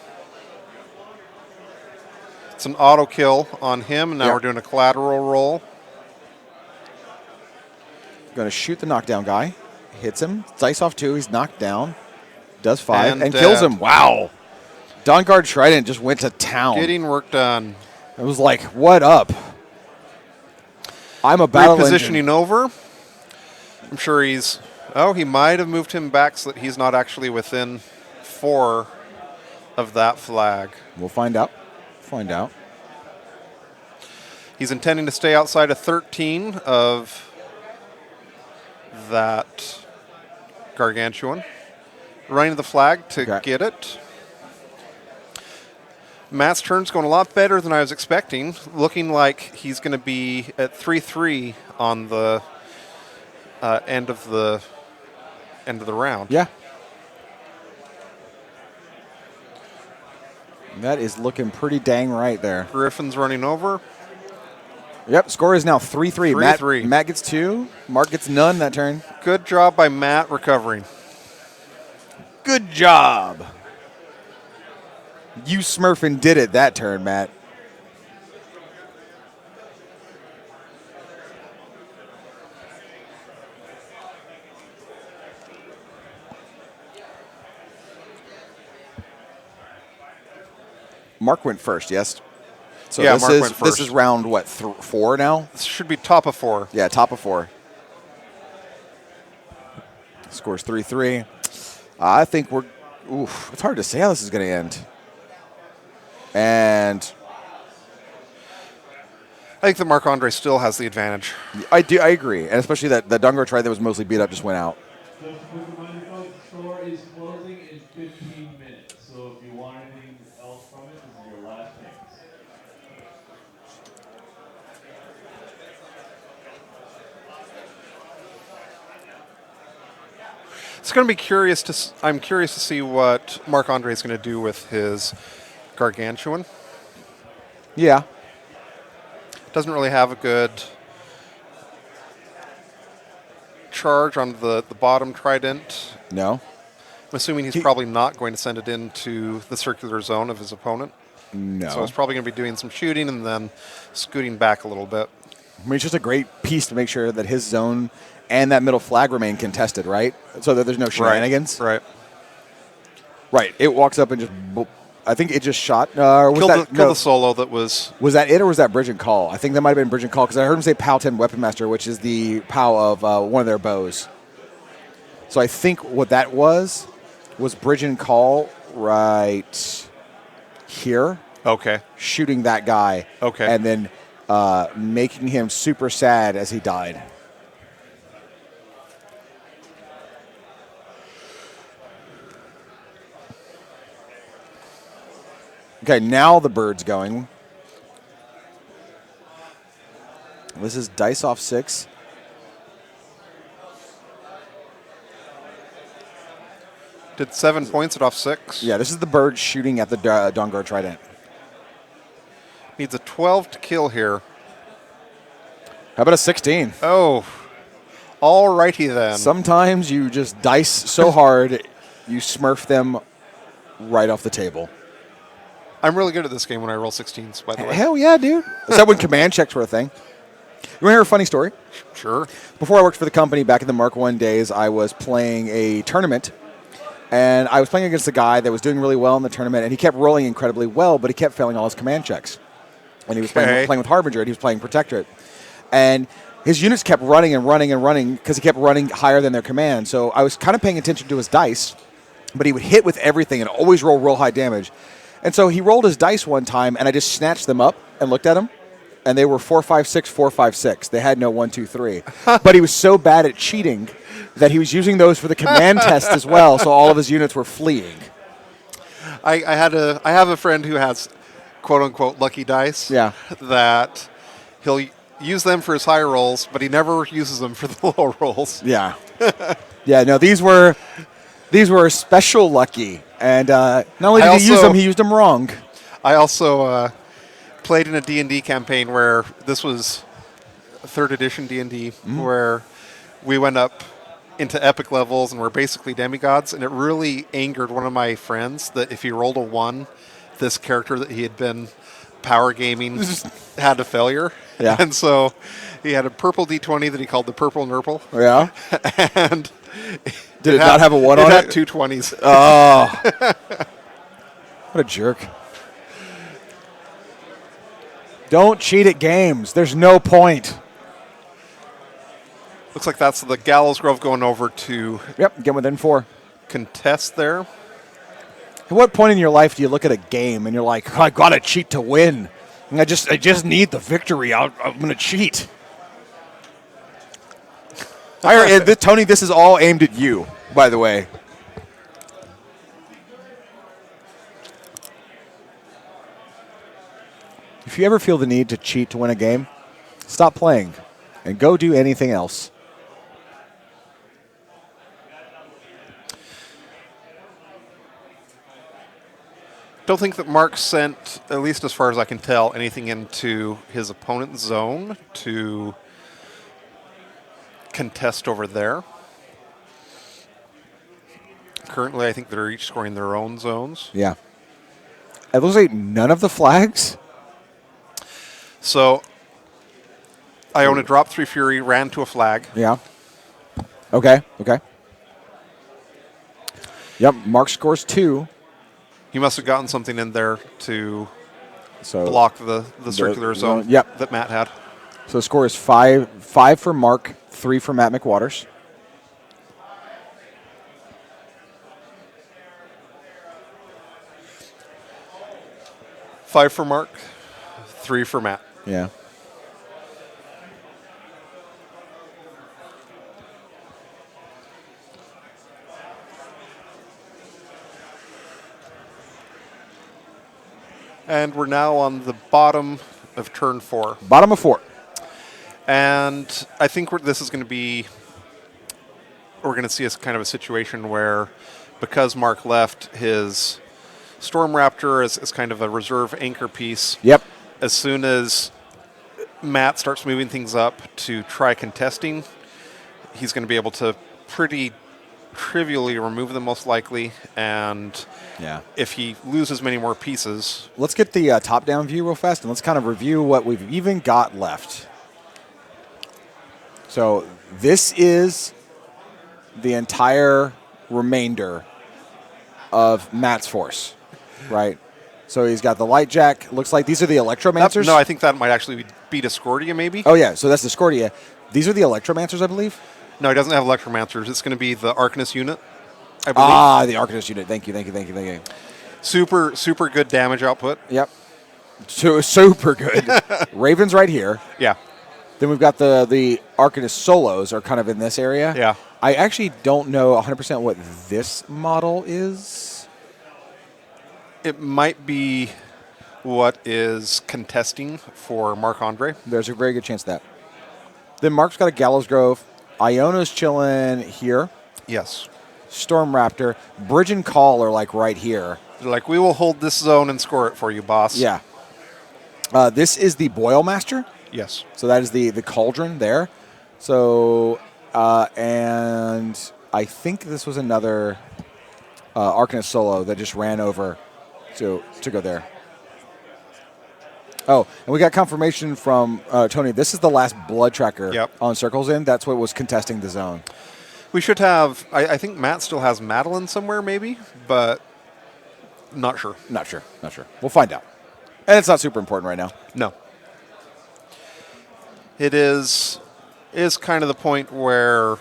It's an auto kill on him. Now we're doing a collateral roll.
Going to shoot the knockdown guy. Hits him. Dice off 2. He's knocked down. Does 5 and kills him. Wow. Dawnguard Trident just went to town.
Getting work done.
It was like, what up? I'm a battle
Repositioning
engine.
over. I'm sure he's... Oh, he might have moved him back so that he's not actually within 4 of that flag.
We'll find out. Find out.
He's intending to stay outside of 13 of that Gargantuan. Running the flag to get it. Matt's turn's going a lot better than I was expecting. Looking like he's going to be at 3-3 on the end of the round.
Yeah. That is looking pretty dang right there.
Griffin's running over.
Yep, score is now 3-3.
3-3.
Matt gets 2. Mark gets none that turn.
Good job by Matt recovering.
Good job. You smurfing did it that turn, Matt. Mark went first, yes? So
yeah,
this
Mark went first.
This is round, what, 4 now?
This should be top of 4.
Yeah, top of 4. Scores 3-3. I think we're... Oof, it's hard to say how this is going to end. And...
I think that Marc-Andre still has the advantage.
I agree. And especially that the Dawnguard Trident that was mostly beat up just went out.
Just a quick reminder, folks, the store is closing in 15 minutes. So if you want anything else from it, this is your last chance.
It's going to be curious to. I'm curious to see what Marc-Andre is going to do with his Gargantuan.
Yeah.
Doesn't really have a good charge on the bottom Trident.
No.
I'm assuming he's probably not going to send it into the circular zone of his opponent.
No.
So he's probably going to be doing some shooting and then scooting back a little bit.
I mean, it's just a great piece to make sure that his zone and that middle flag remain contested, right? So that there's no shenanigans.
Right.
Right. It walks up and just... I think it just shot...
Killed the solo that was...
Was that it or was that Bridge and Call? I think that might have been Bridge and Call because I heard him say POW 10 Weapon Master, which is the POW of one of their bows. So I think what that was Bridge and Call right here.
Okay.
Shooting that guy.
Okay.
And then making him super sad as he died. Okay, now the bird's going. This is dice off 6.
Did 7 points it off 6.
Yeah, this is the bird shooting at the Dawnguard Trident.
Needs a 12 to kill here.
How about a 16?
Oh, all righty then.
Sometimes you just dice so hard, you smurf them right off the table.
I'm really good at this game when I roll 16s, by the way.
Hell yeah, dude. Is that when command checks were a thing? You want to hear a funny story?
Sure.
Before I worked for the company back in the Mark I days, I was playing a tournament. And I was playing against a guy that was doing really well in the tournament. And he kept rolling incredibly well, but he kept failing all his command checks. And he was playing with Harbinger, and he was playing Protectorate. And his units kept running and running and running because he kept running higher than their command. So I was kind of paying attention to his dice, but he would hit with everything and always roll real high damage. And so he rolled his dice one time, and I just snatched them up and looked at them, and they were 4-5-6, 4-5-6. They had no 1-2-3. But he was so bad at cheating that he was using those for the command test as well, so all of his units were fleeing.
I have a friend who has quote-unquote lucky dice.
Yeah.
That he'll use them for his high rolls, but he never uses them for the low rolls.
Yeah. Yeah, no, these were special lucky. And not only did he use them, he used them wrong.
I also played in a D&D campaign where this was 3rd edition D&D, where we went up into epic levels and were basically demigods, and it really angered one of my friends that if he rolled a 1, this character that he had been power gaming had a failure.
Yeah.
And so he had a purple D20 that he called the Purple Nurple.
Yeah.
And
Did it not have a 1 on
it?
it?
It had 2 20s.
Oh. What a jerk. Don't cheat at games. There's no point.
Looks like that's the Gallows Grove going over to
Yep, get within 4.
contest there.
At what point in your life do you look at a game and you're like, I gotta cheat to win? And I just need the victory. I'm gonna cheat. Tony, this is all aimed at you, by the way. If you ever feel the need to cheat to win a game, stop playing and go do anything else.
Don't think that Mark sent, at least as far as I can tell, anything into his opponent's zone to contest over there. Currently, I think they're each scoring their own zones.
Yeah. It looks like none of the flags.
So, Iona dropped 3 Fury, ran to a flag.
Yeah. Okay. Yep, Mark scores 2.
He must have gotten something in there to
So
block the circular zone
yep.
that Matt had.
So the score is 5 for Mark, 3 for Matt McWaters.
Five for Mark, 3 for Matt.
Yeah.
And we're now on the bottom of turn 4.
Bottom of 4.
And I think this is going to be, we're going to see as kind of a situation where, because Mark left his Storm Raptor as kind of a reserve anchor piece.
Yep.
As soon as Matt starts moving things up to try contesting, he's going to be able to pretty trivially remove them most likely. And
Yeah.
if he loses many more pieces,
Let's get the top-down view real fast, and let's kind of review what we've even got left. So this is the entire remainder of Matt's force, right? So he's got the Light Jack. Looks like these are the Electromancers.
no, I think that might actually be Discordia maybe.
Oh, yeah, so that's the Discordia. These are the Electromancers, I believe.
No, he doesn't have Electromancers. It's going to be the Arcanist unit, I believe.
Ah, the Arcanist unit. Thank you.
Super good damage output.
Yep. Super good. Raven's right here.
Yeah.
Then we've got the Arcanist solos are kind of in this area.
Yeah.
I actually don't know 100% what this model is.
It might be what is contesting for Marc-Andre.
There's a very good chance of that. Then Mark's got a Gallows Grove. Iona's chilling here.
Yes.
Storm Raptor. Bridge and Call are like right here.
They're like, we will hold this zone and score it for you, boss.
Yeah. This is the Boil Master.
Yes.
So that is the cauldron there. So, and I think this was another Arcanist solo that just ran over to go there. Oh, and we got confirmation from Tony. This is the last blood tracker on Circles In. That's what was contesting the zone.
We should have, I think Matt still has Madeline somewhere maybe, but not sure.
Not sure. We'll find out. And it's not super important right now.
No. It is kind of the point where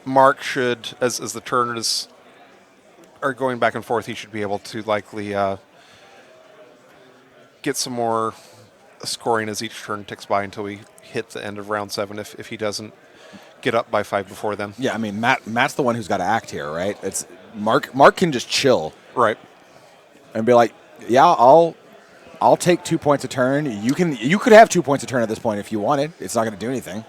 Mark should, as the turners are going back and forth, he should be able to likely get some more scoring as each turn ticks by until we hit the end of round 7 if he doesn't get up by 5 before then.
Yeah, I mean Matt's the one who's got to act here, right? It's Mark can just chill.
Right.
And be like, yeah, I'll take 2 points a turn. You could have 2 points a turn at this point if you wanted. It's not going to do anything.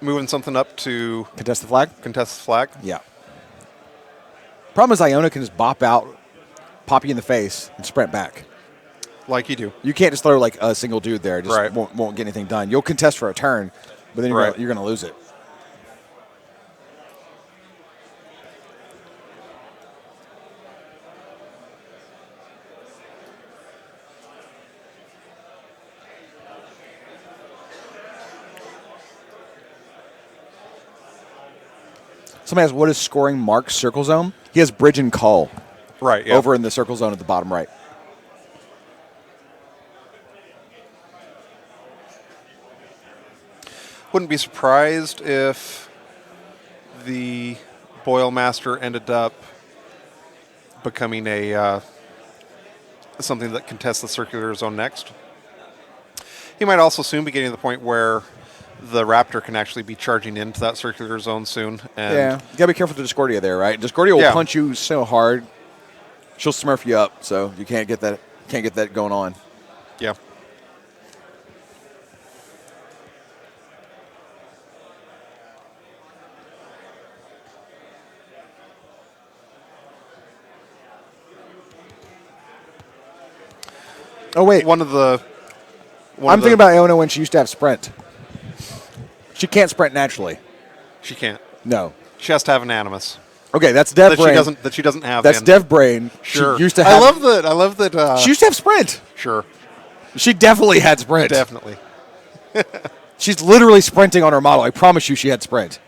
Moving something up to
Contest the flag?
contest the flag.
Yeah. Problem is, Iona can just bop out, pop you in the face, and sprint back.
Like you do.
You can't just throw like a single dude there. It just
Right.
won't get anything done. You'll contest for a turn, but then
Right.
you're gonna lose it. Somebody asks, what is scoring Mark's circle zone? He has bridge and call
Right, yeah.
over in the circle zone at the bottom right.
Wouldn't be surprised if the Boilmaster ended up becoming a something that contests the circular zone next. He might also soon be getting to the point where the Raptor can actually be charging into that circular zone soon. And
Yeah, you gotta be careful with Discordia there, right? Discordia will
Yeah.
punch you so hard, she'll smurf you up, so you can't get that going on.
yeah.
Oh wait,
One of the.
I'm thinking about Iona when she used to have sprint. She can't sprint naturally.
She can't.
No.
She has to have an animus
Okay, that's Dev
that
Brain.
she doesn't have.
That's
in.
Dev Brain.
Sure.
She used to have.
I love that.
She used to have sprint.
Sure.
She definitely had sprint.
Definitely.
She's literally sprinting on her model. I promise you, she had sprint.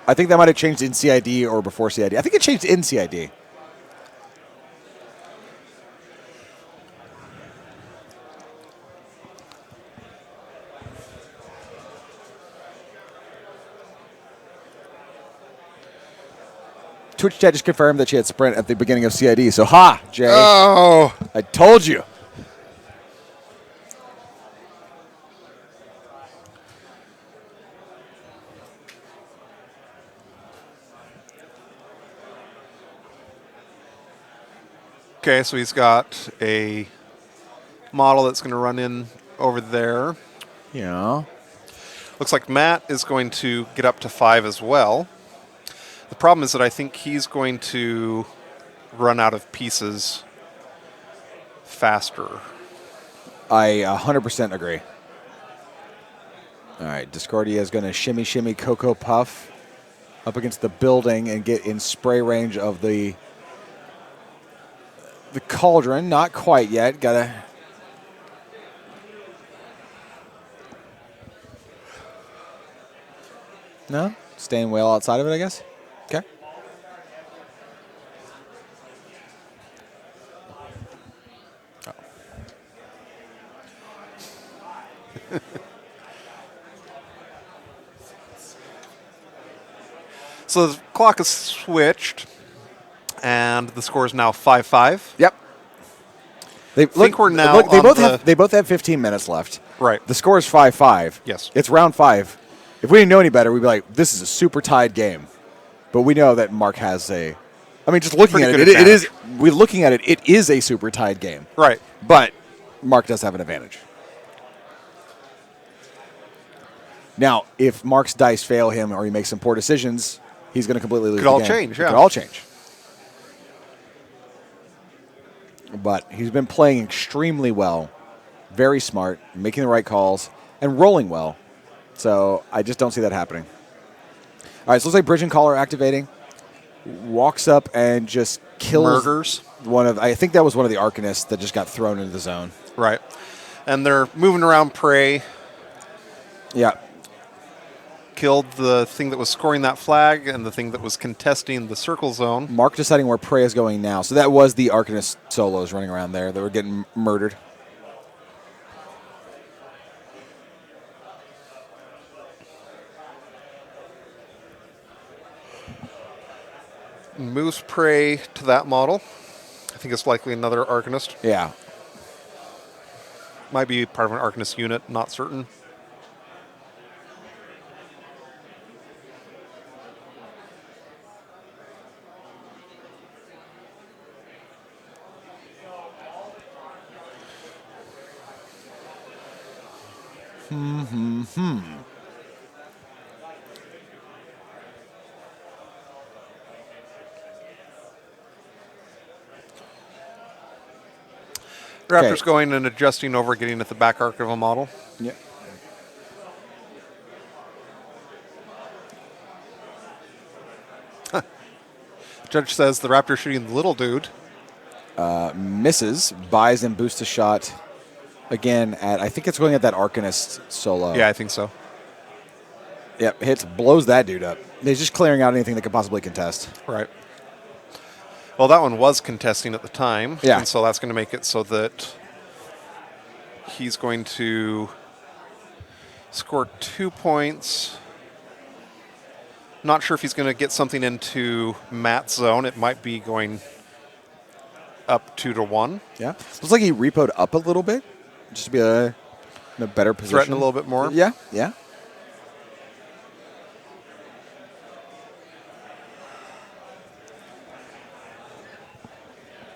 I think that might have changed in CID or before CID. I think it changed in CID. Twitch chat just confirmed that she had sprint at the beginning of CID. So, ha, Jay.
Oh.
I told you.
Okay, so he's got a model that's going to run in over there.
Yeah.
Looks like Matt is going to get up to 5 as well. The problem is that I think he's going to run out of pieces faster.
I 100% agree. All right, Discordia is going to shimmy Cocoa Puff up against the building and get in spray range of the cauldron. Not quite yet. Gotta. No? Staying well outside of it, I guess? Okay.
So the clock is switched, and the score is now 5-5.
Yep. They
think we're now
Look,
on
they both have 15 minutes left.
Right.
The score is 5-5.
Yes.
It's round 5. If we didn't know any better, we'd be like, this is a super tied game. But we know that Mark has a. I mean, just looking
Pretty
at
good
it, it is.
advantage.
We're looking at it. It is a super tied game.
Right.
But Mark does have an advantage. Now, if Mark's dice fail him or he makes some poor decisions, he's going to completely lose
Could
the
all
game.
change,
It
yeah.
could all change. But he's been playing extremely well, very smart, making the right calls, and rolling well. So I just don't see that happening. All right, so looks like Bridge and Call are activating. Walks up and just kills
Murders.
one of. I think that was one of the Arcanists that just got thrown into the zone.
Right. And they're moving around prey.
Yeah.
Killed the thing that was scoring that flag and the thing that was contesting the circle zone.
Mark deciding where prey is going now. So that was the Arcanist solos running around there that were getting murdered.
Moves prey to that model. I think it's likely another Arcanist.
Yeah.
Might be part of an Arcanist unit, not certain. Raptor's
Okay.
going and adjusting over, getting at the back arc of a model.
Yeah.
Judge says the Raptor shooting the little dude.
Misses, buys and boosts a shot again at, I think it's going at that Arcanist solo.
Yeah, I think so.
Yep, hits, blows that dude up. He's just clearing out anything that could possibly contest.
Right. Well, that one was contesting at the time.
Yeah.
And so that's going to make it so that he's going to score 2 points. Not sure if he's going to get something into Matt's zone. It might be going up 2-1.
Yeah. Looks like he repoed up a little bit just to be in a better position.
Threaten a little bit more.
Yeah, yeah.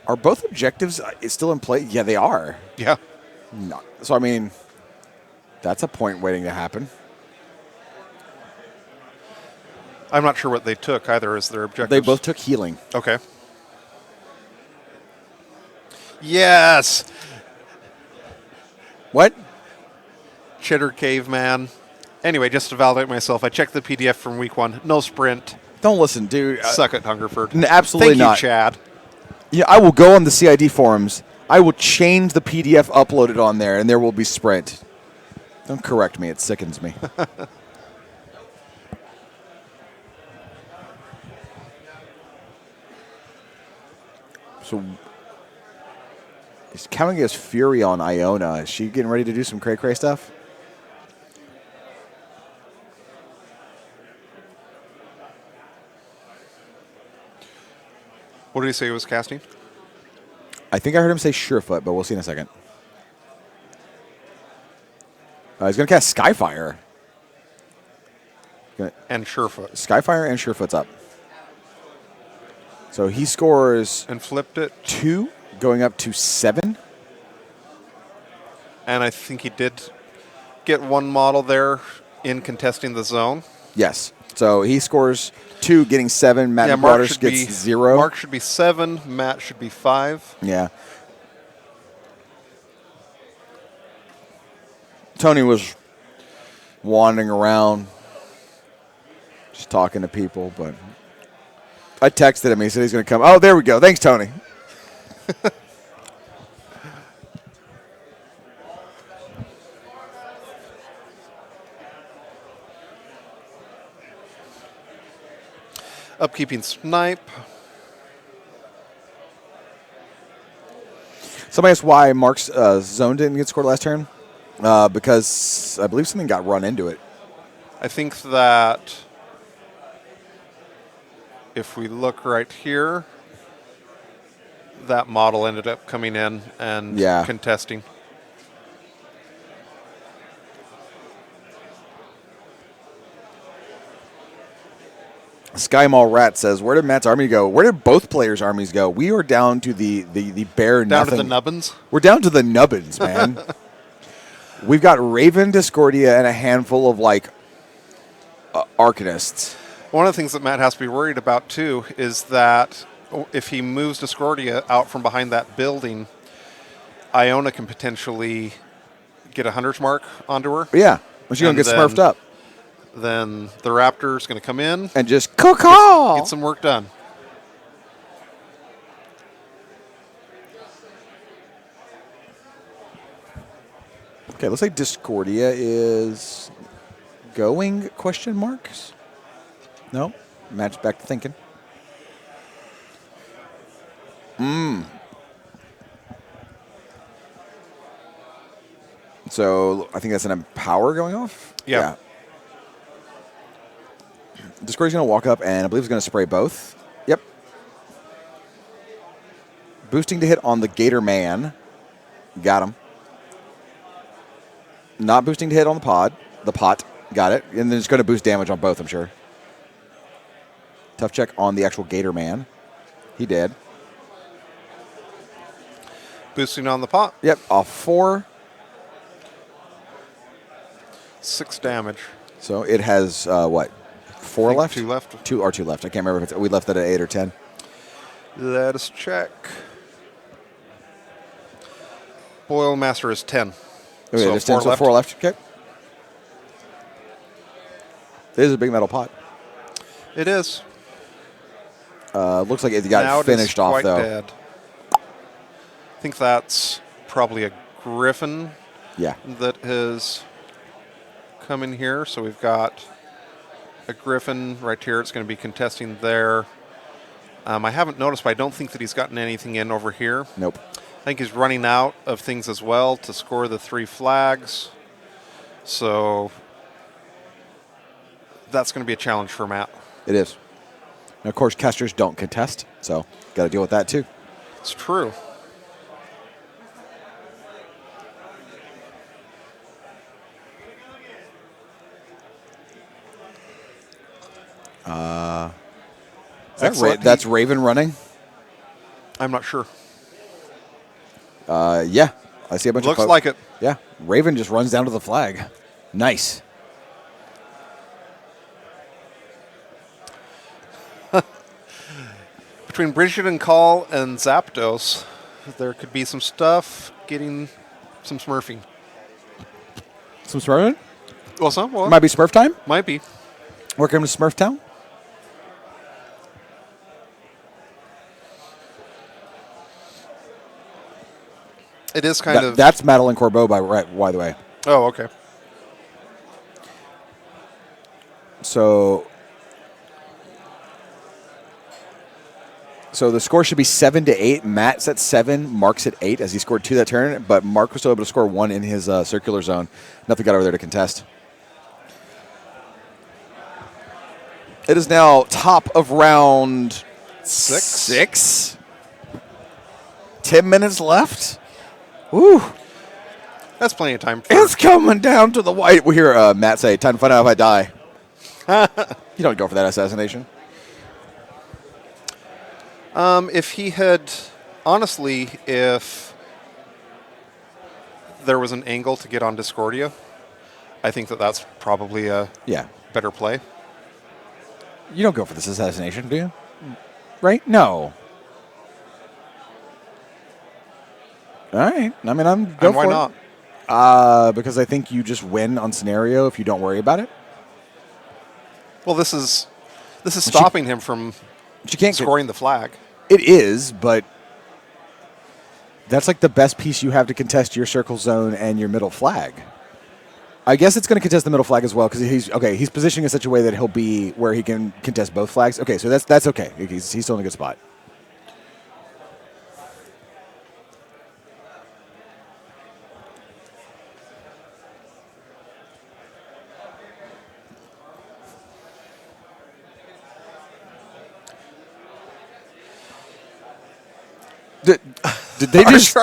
Are both objectives still in play? Yeah, they are.
Yeah.
No. So, I mean, that's a point waiting to happen.
I'm not sure what they took either as their objectives.
They both took healing.
Okay. Yes!
What?
Cheddar Caveman. Anyway, just to validate myself, I checked the PDF from week 1. No sprint.
Don't listen, dude.
Suck it, Hungerford.
Absolutely
Thank
not.
you, Chad.
Yeah, I will go on the CID forums. I will change the PDF uploaded on there, and there will be sprint. Don't correct me. It sickens me. So he's counting his fury on Iona. Is she getting ready to do some cray-cray stuff?
What did he say he was casting?
I think I heard him say Surefoot, but we'll see in a second. He's going to cast Skyfire.
And Surefoot.
Skyfire and Surefoot's up. So he scores
And flipped it.
2, going up to 7.
And I think he did get one model there in contesting the zone.
Yes. So he scores 2, getting 7. Matt
Mark
Waters
should
gets
be
0.
Mark should be 7. Matt should be 5.
Yeah. Tony was wandering around, just talking to people, but I texted him. He said he's going to come. Oh, there we go. Thanks, Tony.
Upkeeping snipe.
Somebody asked why Mark's zone didn't get scored last turn. Because I believe something got run into it.
I think that if we look right here, that model ended up coming in and contesting.
Sky Mall Rat says, "Where did Matt's army go? Where did both players' armies go? We are down to the bare
Down
nothing.
to the nubbins.
We're down to the nubbins, man. We've got Raven, Discordia, and a handful of Arcanists.
One of the things that Matt has to be worried about too is that if he moves Discordia out from behind that building, Iona can potentially get a hunter's mark onto her.
Yeah, but she's gonna get smurfed up.
Then the Raptor's going to come in
and just caw
get some work done.
Okay, looks like Discordia is going, question marks? No? Matt's back to thinking. So I think that's an Empower going off?
Yeah.
Discordia's going to walk up and I believe he's going to spray both. Yep. Boosting to hit on the Gator Man. Got him. Not boosting to hit on the pot. Got it. And then it's going to boost damage on both, I'm sure. Tough check on the actual Gator Man. He did.
Boosting on the pot.
Yep, off 4.
6 damage.
So it has, 4 left?
2 left.
2 or 2 left. I can't remember if we left that at 8 or 10.
Let us check. Boilmaster is 10.
Okay,
So
there's 10,
4
so
left.
4 left. Okay. It is a big metal pot.
It is.
Looks like it got
Now it is
finished off,
quite
though.
dead. I think that's probably a griffin
Yeah.
that has come in here. So we've got a griffin right here. It's going to be contesting there. I haven't noticed, but I don't think that he's gotten anything in over here.
Nope.
I think he's running out of things as well to score the 3 flags. So that's going to be a challenge for Matt.
It is. And of course, casters don't contest, so got to deal with that too.
It's true. Excellent.
That's Raven running.
I'm not sure.
Yeah, I see a bunch of
Looks
folks.
like it.
Yeah, Raven just runs down to the flag. Nice.
Between Bridget and Call and Zapdos, there could be some stuff getting some smurfing.
Some Smurfing?
Well, some well,
Might be Smurf time.
might be.
Welcome to Smurf Town.
It is kind of.
That's Madeline Corbeau, by the way.
Oh, okay.
So the score should be 7-8. Matt's at 7. Mark's at 8 as he scored 2 that turn, but Mark was still able to score 1 in his circular zone. Nothing got over there to contest. It is now top of round 6. 10 minutes left. Woo!
That's plenty of time. For
It's coming down to the white. We hear Matt say, "Time to find out if I die." You don't go for that assassination.
If he had, honestly, if there was an angle to get on Discordia, I think that that's probably a
Yeah.
better play.
You don't go for this assassination, do you? Right? No. All right. I mean, go
And why
for
not?
it. Because I think you just win on scenario if you don't worry about it.
Well, this is stopping him from
But you can't
scoring the flag.
It is, but that's like the best piece you have to contest your circle zone and your middle flag. I guess it's going to contest the middle flag as well because he's positioning in such a way that he'll be where he can contest both flags. Okay, so that's okay. He's still in a good spot. Did they just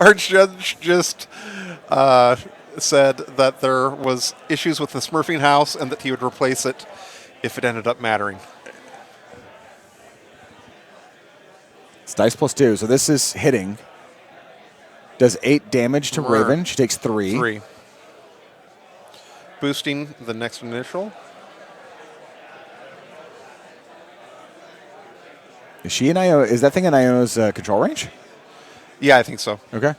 Our judge just said that there was issues with the Smurfing house and that he would replace it if it ended up mattering.
It's dice +2, so this is hitting. Does 8 damage to Raven. She takes 3.
3. Boosting the next initial.
Is she in Iona? Is that thing in Iona's control range?
Yeah, I think so.
Okay.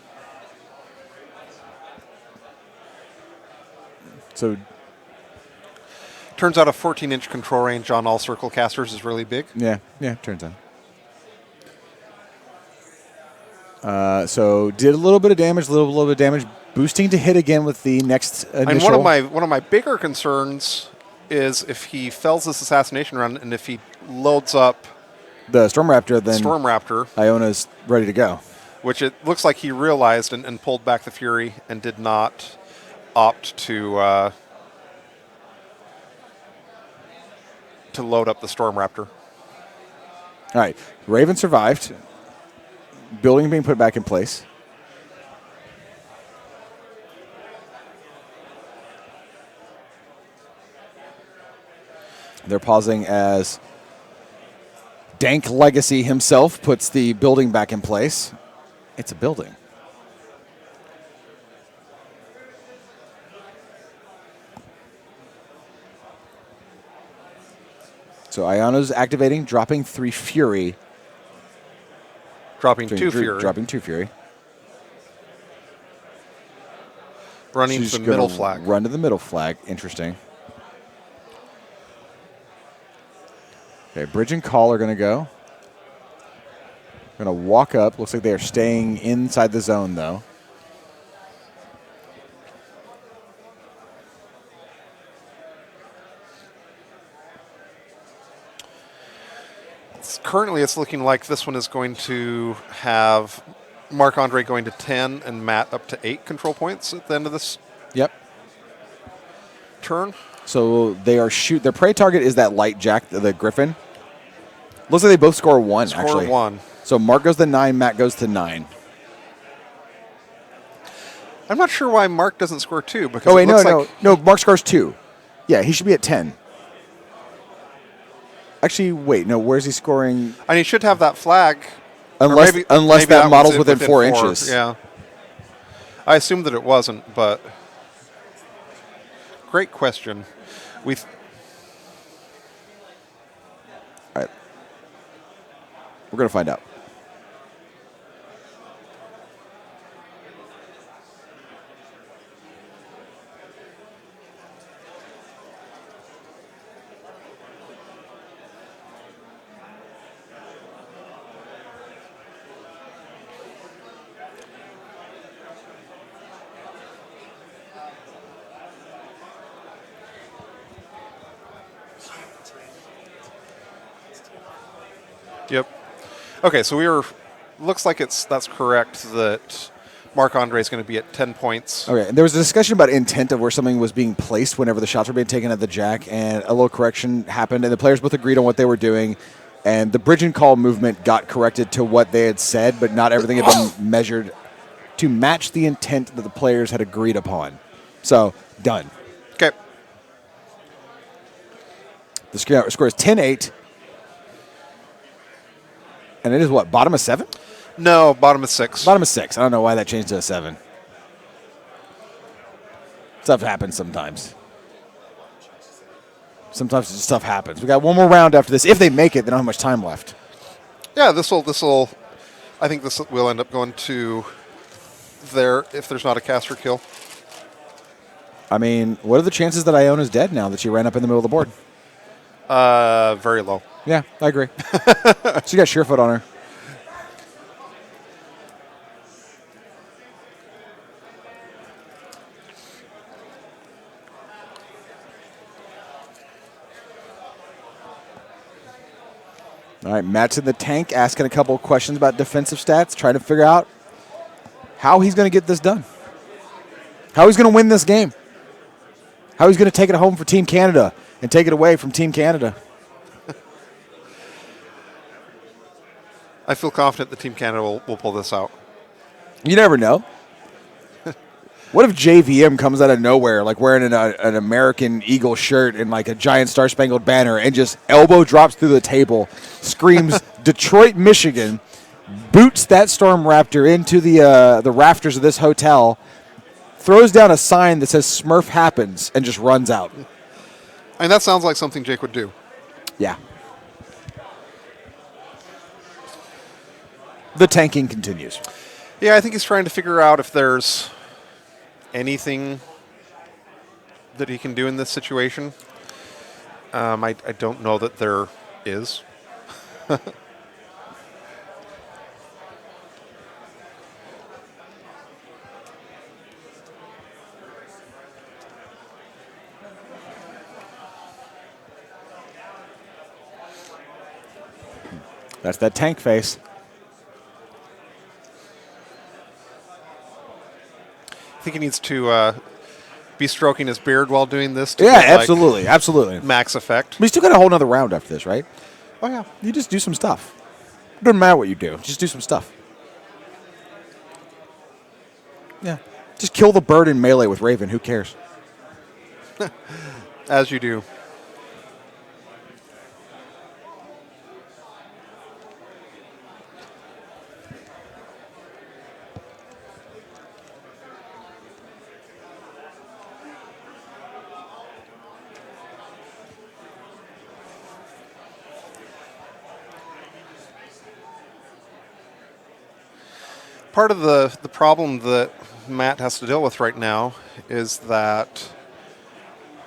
So
Turns out a 14-inch control range on all circle casters is really big.
yeah, turns out. So did a little bit of damage, boosting to hit again with the next initial.
And one of my bigger concerns is if he fails this assassination run and if he loads up
the Storm Raptor, then
Storm Raptor,
Iona's ready to go.
which it looks like he realized and pulled back the Fury and did not opt to load up the Storm Raptor.
All right, Raven survived. Building being put back in place. They're pausing as Dank Legacy himself puts the building back in place. It's a building. So Iona's activating, dropping 3 Fury.
Dropping 2 Fury.
Dropping 2 Fury.
Running
She's
to the
gonna
middle flag.
Run to the middle flag. Interesting. Okay, bridge and call are going to go. Going to walk up. Looks like they are staying inside the zone, though.
Currently, it's looking like this one is going to have Marc-Andre going to 10 and Matt up to 8 control points at the end of this
Yep.
turn.
So they are their prey target is that light jack, the Griffin. Looks like they both score 1,
Score
actually.
1.
So Mark goes to 9, Matt goes to 9.
I'm not sure why Mark doesn't score 2. Because
Oh, wait,
it
no,
looks
no.
like
No, Mark scores 2. Yeah, he should be at 10. Actually, wait, no, where's he scoring?
And he should have that flag. Or
Unless
maybe
that
one's
model's within 4 inches.
Yeah. I assumed that it wasn't, but great question.
All right. We're going to find out.
Yep. Okay, so looks like that's correct that Marc-Andre is going to be at 10 points.
Okay, and there was a discussion about intent of where something was being placed whenever the shots were being taken at the jack, and a little correction happened, and the players both agreed on what they were doing, and the bridge and call movement got corrected to what they had said, but not everything had been measured to match the intent that the players had agreed upon. So, done.
Okay.
The score is 10-8. And it is what, bottom of 7?
No, bottom of 6.
Bottom of 6. I don't know why that changed to a 7. Stuff happens sometimes. Sometimes stuff happens. We got one more round after this. If they make it, they don't have much time left.
Yeah, this'll. I think this will end up going to there if there's not a caster kill.
I mean, what are the chances that Iona's dead now that she ran up in the middle of the board?
Very low.
Yeah, I agree. She got Surefoot on her. All right, Matt's in the tank asking a couple of questions about defensive stats, trying to figure out how he's going to get this done. How he's going to win this game. How he's going to take it home for Team Canada and take it away from Team Canada.
I feel confident that Team Canada will pull this out.
You never know. What if JVM comes out of nowhere, like wearing an American Eagle shirt and like a giant Star Spangled Banner, and just elbow drops through the table, screams Detroit, Michigan, boots that Storm Raptor into the rafters of this hotel, throws down a sign that says Smurf happens, and just runs out.
And that sounds like something Jake would do.
Yeah. The tanking continues.
Yeah, I think he's trying to figure out if there's anything that he can do in this situation. I don't know that there is.
That's that tank face.
I think he needs to be stroking his beard while doing this. To
Yeah,
get,
absolutely, absolutely.
max effect.
We still got a whole nother round after this, right?
Oh, yeah.
You just do some stuff. Doesn't matter what you do. Just do some stuff. Yeah. Just kill the bird in melee with Raven. Who cares?
As you do. Part of the problem that Matt has to deal with right now is that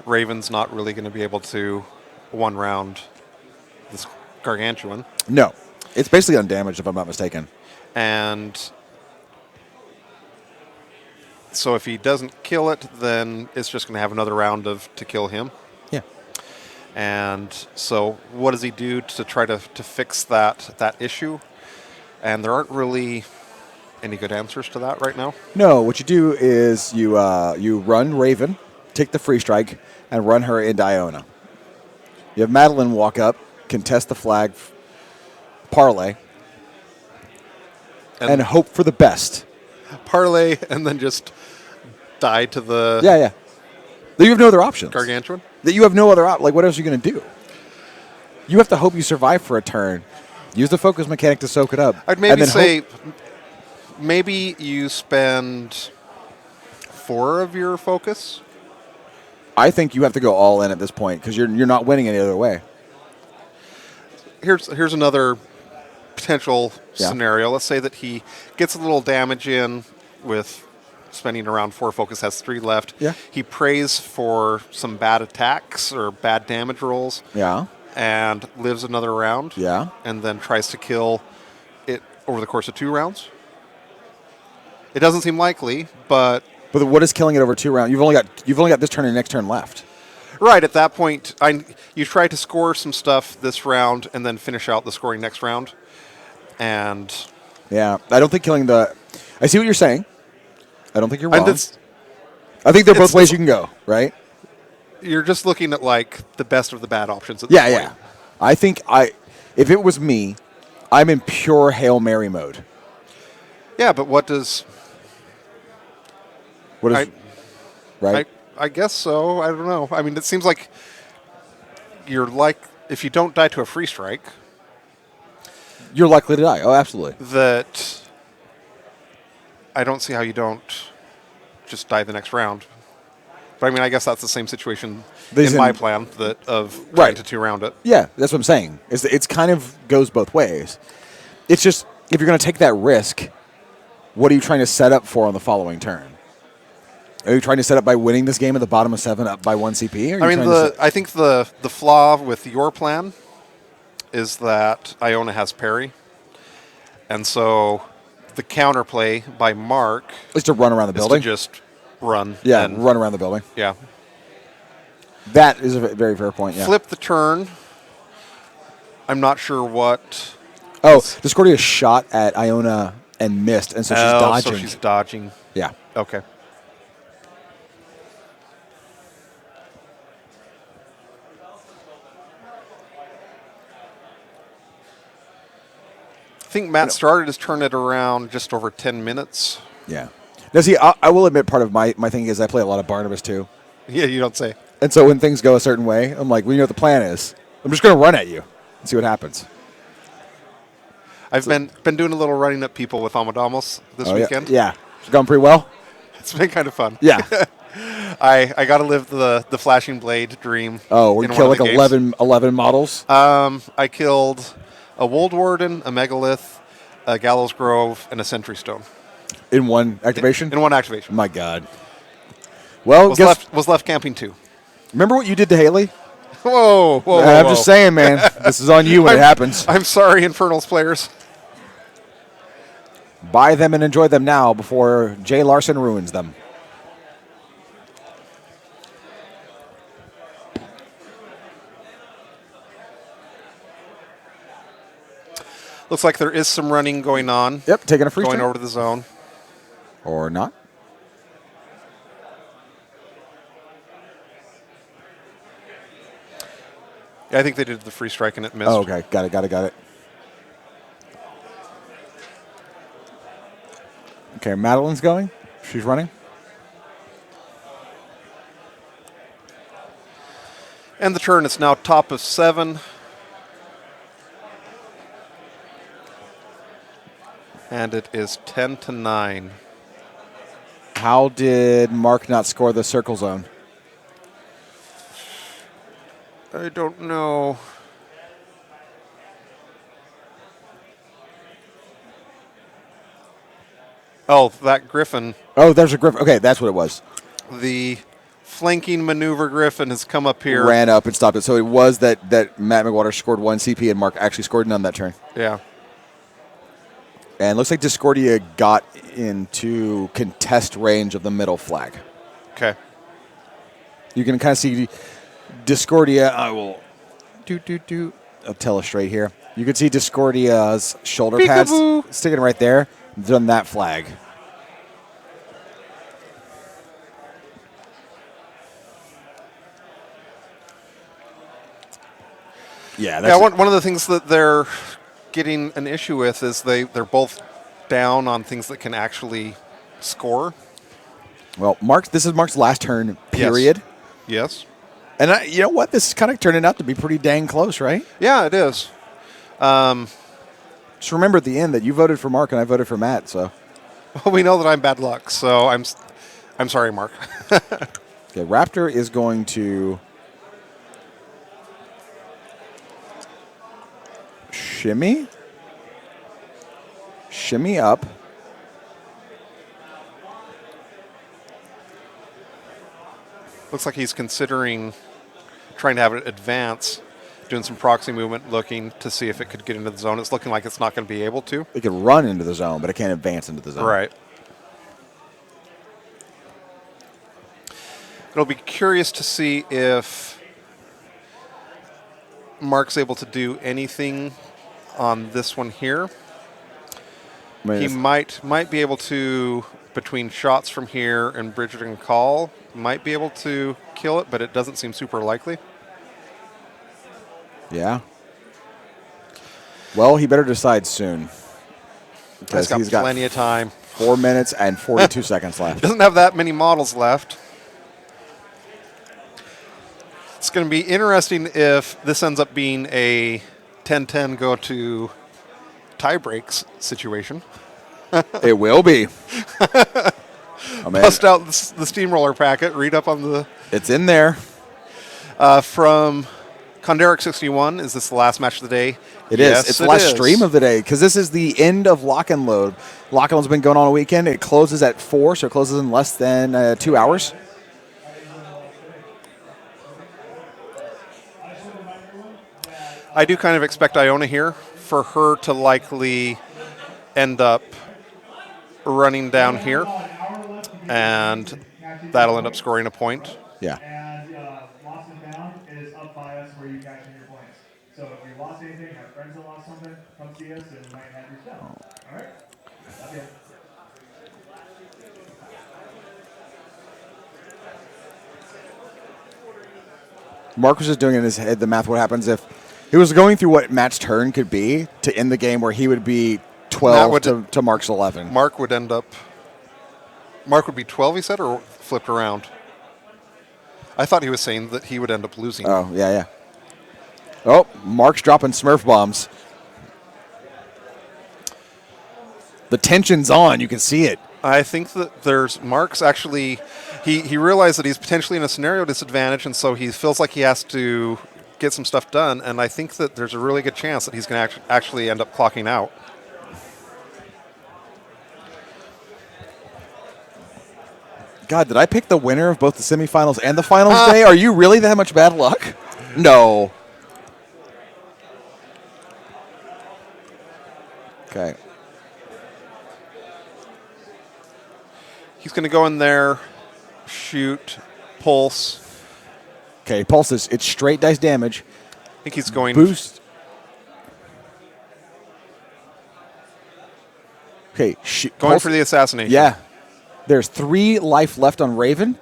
Raven's not really going to be able to one round this gargantuan.
No. It's basically undamaged, if I'm not mistaken.
And so if he doesn't kill it, then it's just going to have another round to kill him.
Yeah.
And so what does he do to try to fix that issue? And there aren't really any good answers to that right now.
No, what you do is you run Raven, take the free strike, and run her into Iona. You have Madeline walk up, contest the flag, parlay, and hope for the best.
Parlay and then just die to the
Yeah. You have no other options.
gargantuan.
That you have no other like, what else are you going to do? You have to hope you survive for a turn. Use the focus mechanic to soak it up.
I'd maybe say maybe you spend 4 of your focus.
I think you have to go all in at this point because you're not winning any other way.
Here's another potential scenario. Let's say that he gets a little damage in with spending around 4 focus, has 3 left.
Yeah.
He prays for some bad attacks or bad damage rolls.
Yeah.
And lives another round.
Yeah.
And then tries to kill it over the course of 2 rounds. It doesn't seem likely, but
what is killing it over 2 rounds? You've only got this turn and next turn left.
right at that point, you try to score some stuff this round and then finish out the scoring next round. And
yeah, I don't think killing I see what you're saying. I don't think you're wrong.
I
think there are both ways you can go, right?
You're just looking at like the best of the bad options at this point.
Yeah. I think if it was me, I'm in pure Hail Mary mode.
Yeah, but what is
right?
I guess so. I don't know. I mean, it seems like you're like, if you don't die to a free strike,
you're likely to die. Oh, absolutely.
That I don't see how you don't just die the next round. But I mean, I guess that's the same situation in my plan of trying to 2-round it.
Yeah, that's what I'm saying. It's kind of goes both ways. It's just, if you're going to take that risk, what are you trying to set up for on the following turn? Are you trying to set up by winning this game at the bottom of 7 up by 1 CP?
I think the flaw with your plan is that Iona has parry. And so the counterplay by Mark
is to run around the building.
To just run.
Yeah, run around the building.
Yeah.
That is a very fair point, yeah.
Flip the turn. I'm not sure what.
Oh, Discordia shot at Iona and missed, and so she's dodging.
So she's dodging.
Yeah.
Okay. I think Matt started his turn at around just over 10 minutes.
Yeah. Now, see, I will admit part of my thing is I play a lot of Barnabas, too.
Yeah, you don't say.
And so when things go a certain way, I'm like, well, you know what the plan is. I'm just going to run at you and see what happens.
I've been doing a little running at people with Amadamos this weekend.
Yeah. It's gone pretty well.
It's been kind of fun.
Yeah.
I got to live the Flashing Blade dream.
Oh, we killed like 11 models?
I killed a Wold Warden, a Megalith, a Gallows Grove, and a Sentry Stone.
In one activation?
In one activation.
My God. Well,
was left camping 2.
Remember what you did to Haley?
Whoa.
I'm just saying, man. This is on you when it happens.
I'm sorry, Infernals players.
Buy them and enjoy them now before Jay Larson ruins them.
Looks like there is some running going on.
Yep, taking a free
Going
turn.
over to the zone.
Or not.
Yeah, I think they did the free strike and it missed.
Oh, okay. Got it. Okay, Madeline's going. She's running.
And the turn is now top of 7. And it is 10-9.
How did Mark not score the circle zone?
I don't know. Oh, that Griffin,
Oh, there's a Griffin. Okay, that's what it was.
the flanking maneuver Griffin has come up here.
Ran up and stopped it. So it was that Matt McWater scored 1 CP and Mark actually scored none that turn.
Yeah.
And looks like Discordia got into contest range of the middle flag.
Okay.
You can kind of see Discordia. I will I'll tell us straight here. You can see Discordia's shoulder pads
Peekaboo.
sticking right there. Done that flag. Yeah, that's
Yeah, one of the things that they're getting an issue with is they're both down on things that can actually score.
well, this is Mark's last turn, period.
Yes.
And you know what? This is kind of turning out to be pretty dang close, right?
Yeah, it is.
Just remember at the end that you voted for Mark and I voted for Matt, so.
Well, we know that I'm bad luck, so I'm sorry, Mark.
Okay, Raptor is going to shimmy up.
Looks like he's considering trying to have it advance, doing some proxy movement, looking to see if it could get into the zone. It's looking like it's not going to be able to.
It can run into the zone, but it can't advance into the zone.
Right. It'll be curious to see if Mark's able to do anything on this one here.
I mean,
He might be able to, between shots from here and Bridgerton Call, might be able to kill it, but it doesn't seem super likely.
yeah. Well, he better decide soon.
He's got plenty of time.
4 minutes and 42 seconds left.
Doesn't have that many models left. It's going to be interesting if this ends up being a 10-10 go to tie breaks situation.
It will be. Oh, man.
Bust out the steamroller packet, read up on the...
It's in there.
From Conderic 61, is this the last match of the day?
It
Yes,
is. It's the last
is.
stream of the day because this is the end of Lock and Load. Lock and Load's been going on a weekend. It closes at 4, so it closes in less than 2 hours.
I do kind of expect Iona here for her to likely end up running down here, and that'll end up scoring a point.
Yeah.
And lost and found is up by us where you catching your points. So if you lost anything, have friends that lost something, come see us and we might have your stuff. All right? Love you.
Mark was just doing in his head the math. What happens if he was going through what Matt's turn could be to end the game where he would be 12 to Mark's 11.
Mark would be 12, he said, or flipped around? I thought he was saying that he would end up losing.
Oh, yeah. Oh, Mark's dropping Smurf bombs. The tension's on. You can see it.
I think that Mark's actually, he realized that he's potentially in a scenario disadvantage, and so he feels like he has to get some stuff done, and I think that there's a really good chance that he's going to actually end up clocking out.
God, did I pick the winner of both the semifinals and the finals today? Are you really that much bad luck? No. Okay.
He's going to go in there, shoot, pulse.
Okay, pulses. It's straight dice damage.
I think he's going...
Boost. Okay,
Going for the assassination.
Yeah. There's 3 life left on Raven.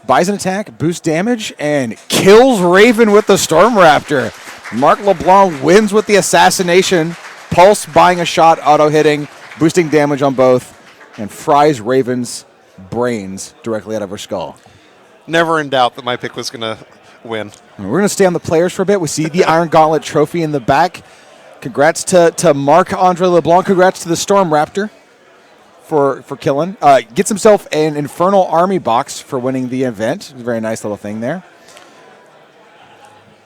Buys an attack, boosts damage, and kills Raven with the Storm Raptor. Mark LeBlanc wins with the assassination. Pulse buying a shot, auto-hitting, boosting damage on both, and fries Raven's brains directly out of her skull.
Never in doubt that my pick was going to win.
And we're going to stay on the players for a bit. We see the Iron Gauntlet trophy in the back. Congrats to Marc-Andre LeBlanc. Congrats to the Storm Raptor for killing. Gets himself an Infernal Army box for winning the event. A very nice little thing there.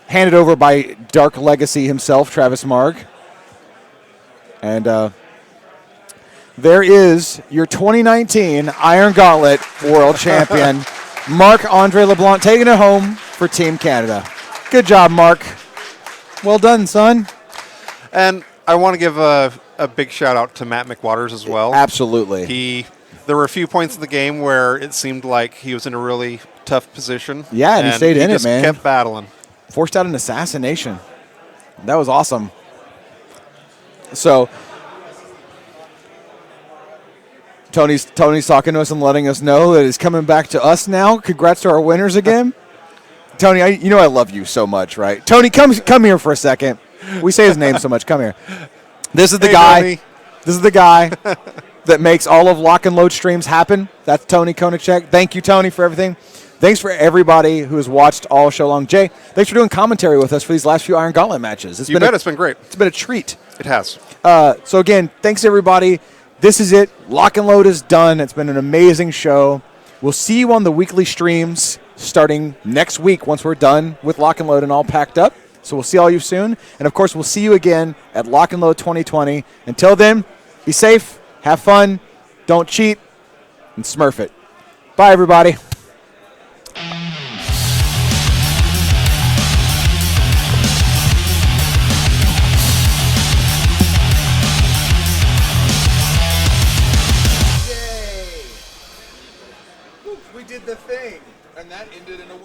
Handed over by Dark Legacy himself, Travis Marg. And there is your 2019 Iron Gauntlet World Champion, Marc-Andre LeBlanc, taking it home for Team Canada. Good job, Mark. Well done, son.
And I want to give a big shout out to Matt McWaters as well.
Absolutely.
There were a few points in the game where it seemed like he was in a really tough position.
Yeah, and he stayed in it, man.
Kept battling.
Forced out an assassination. That was awesome. So Tony's talking to us and letting us know that he's coming back to us now. Congrats to our winners again. Tony, you know I love you so much, right? Tony, come here for a second. We say his name so much. Come here. This is the guy.
Tony.
This is the guy that makes all of Lock and Load streams happen. That's Tony Konachek. Thank you, Tony, for everything. Thanks for everybody who has watched all show long. Jay, thanks for doing commentary with us for these last few Iron Gauntlet matches.
It's been great.
It's been a treat.
It has.
So again, thanks everybody. This is it. Lock and Load is done. It's been an amazing show. We'll see you on the weekly streams starting next week once we're done with Lock and Load and all packed up. So we'll see all you soon. And, of course, we'll see you again at Lock and Load 2020. Until then, be safe, have fun, don't cheat, and smurf it. Bye, everybody.
We did the thing, and that ended in a...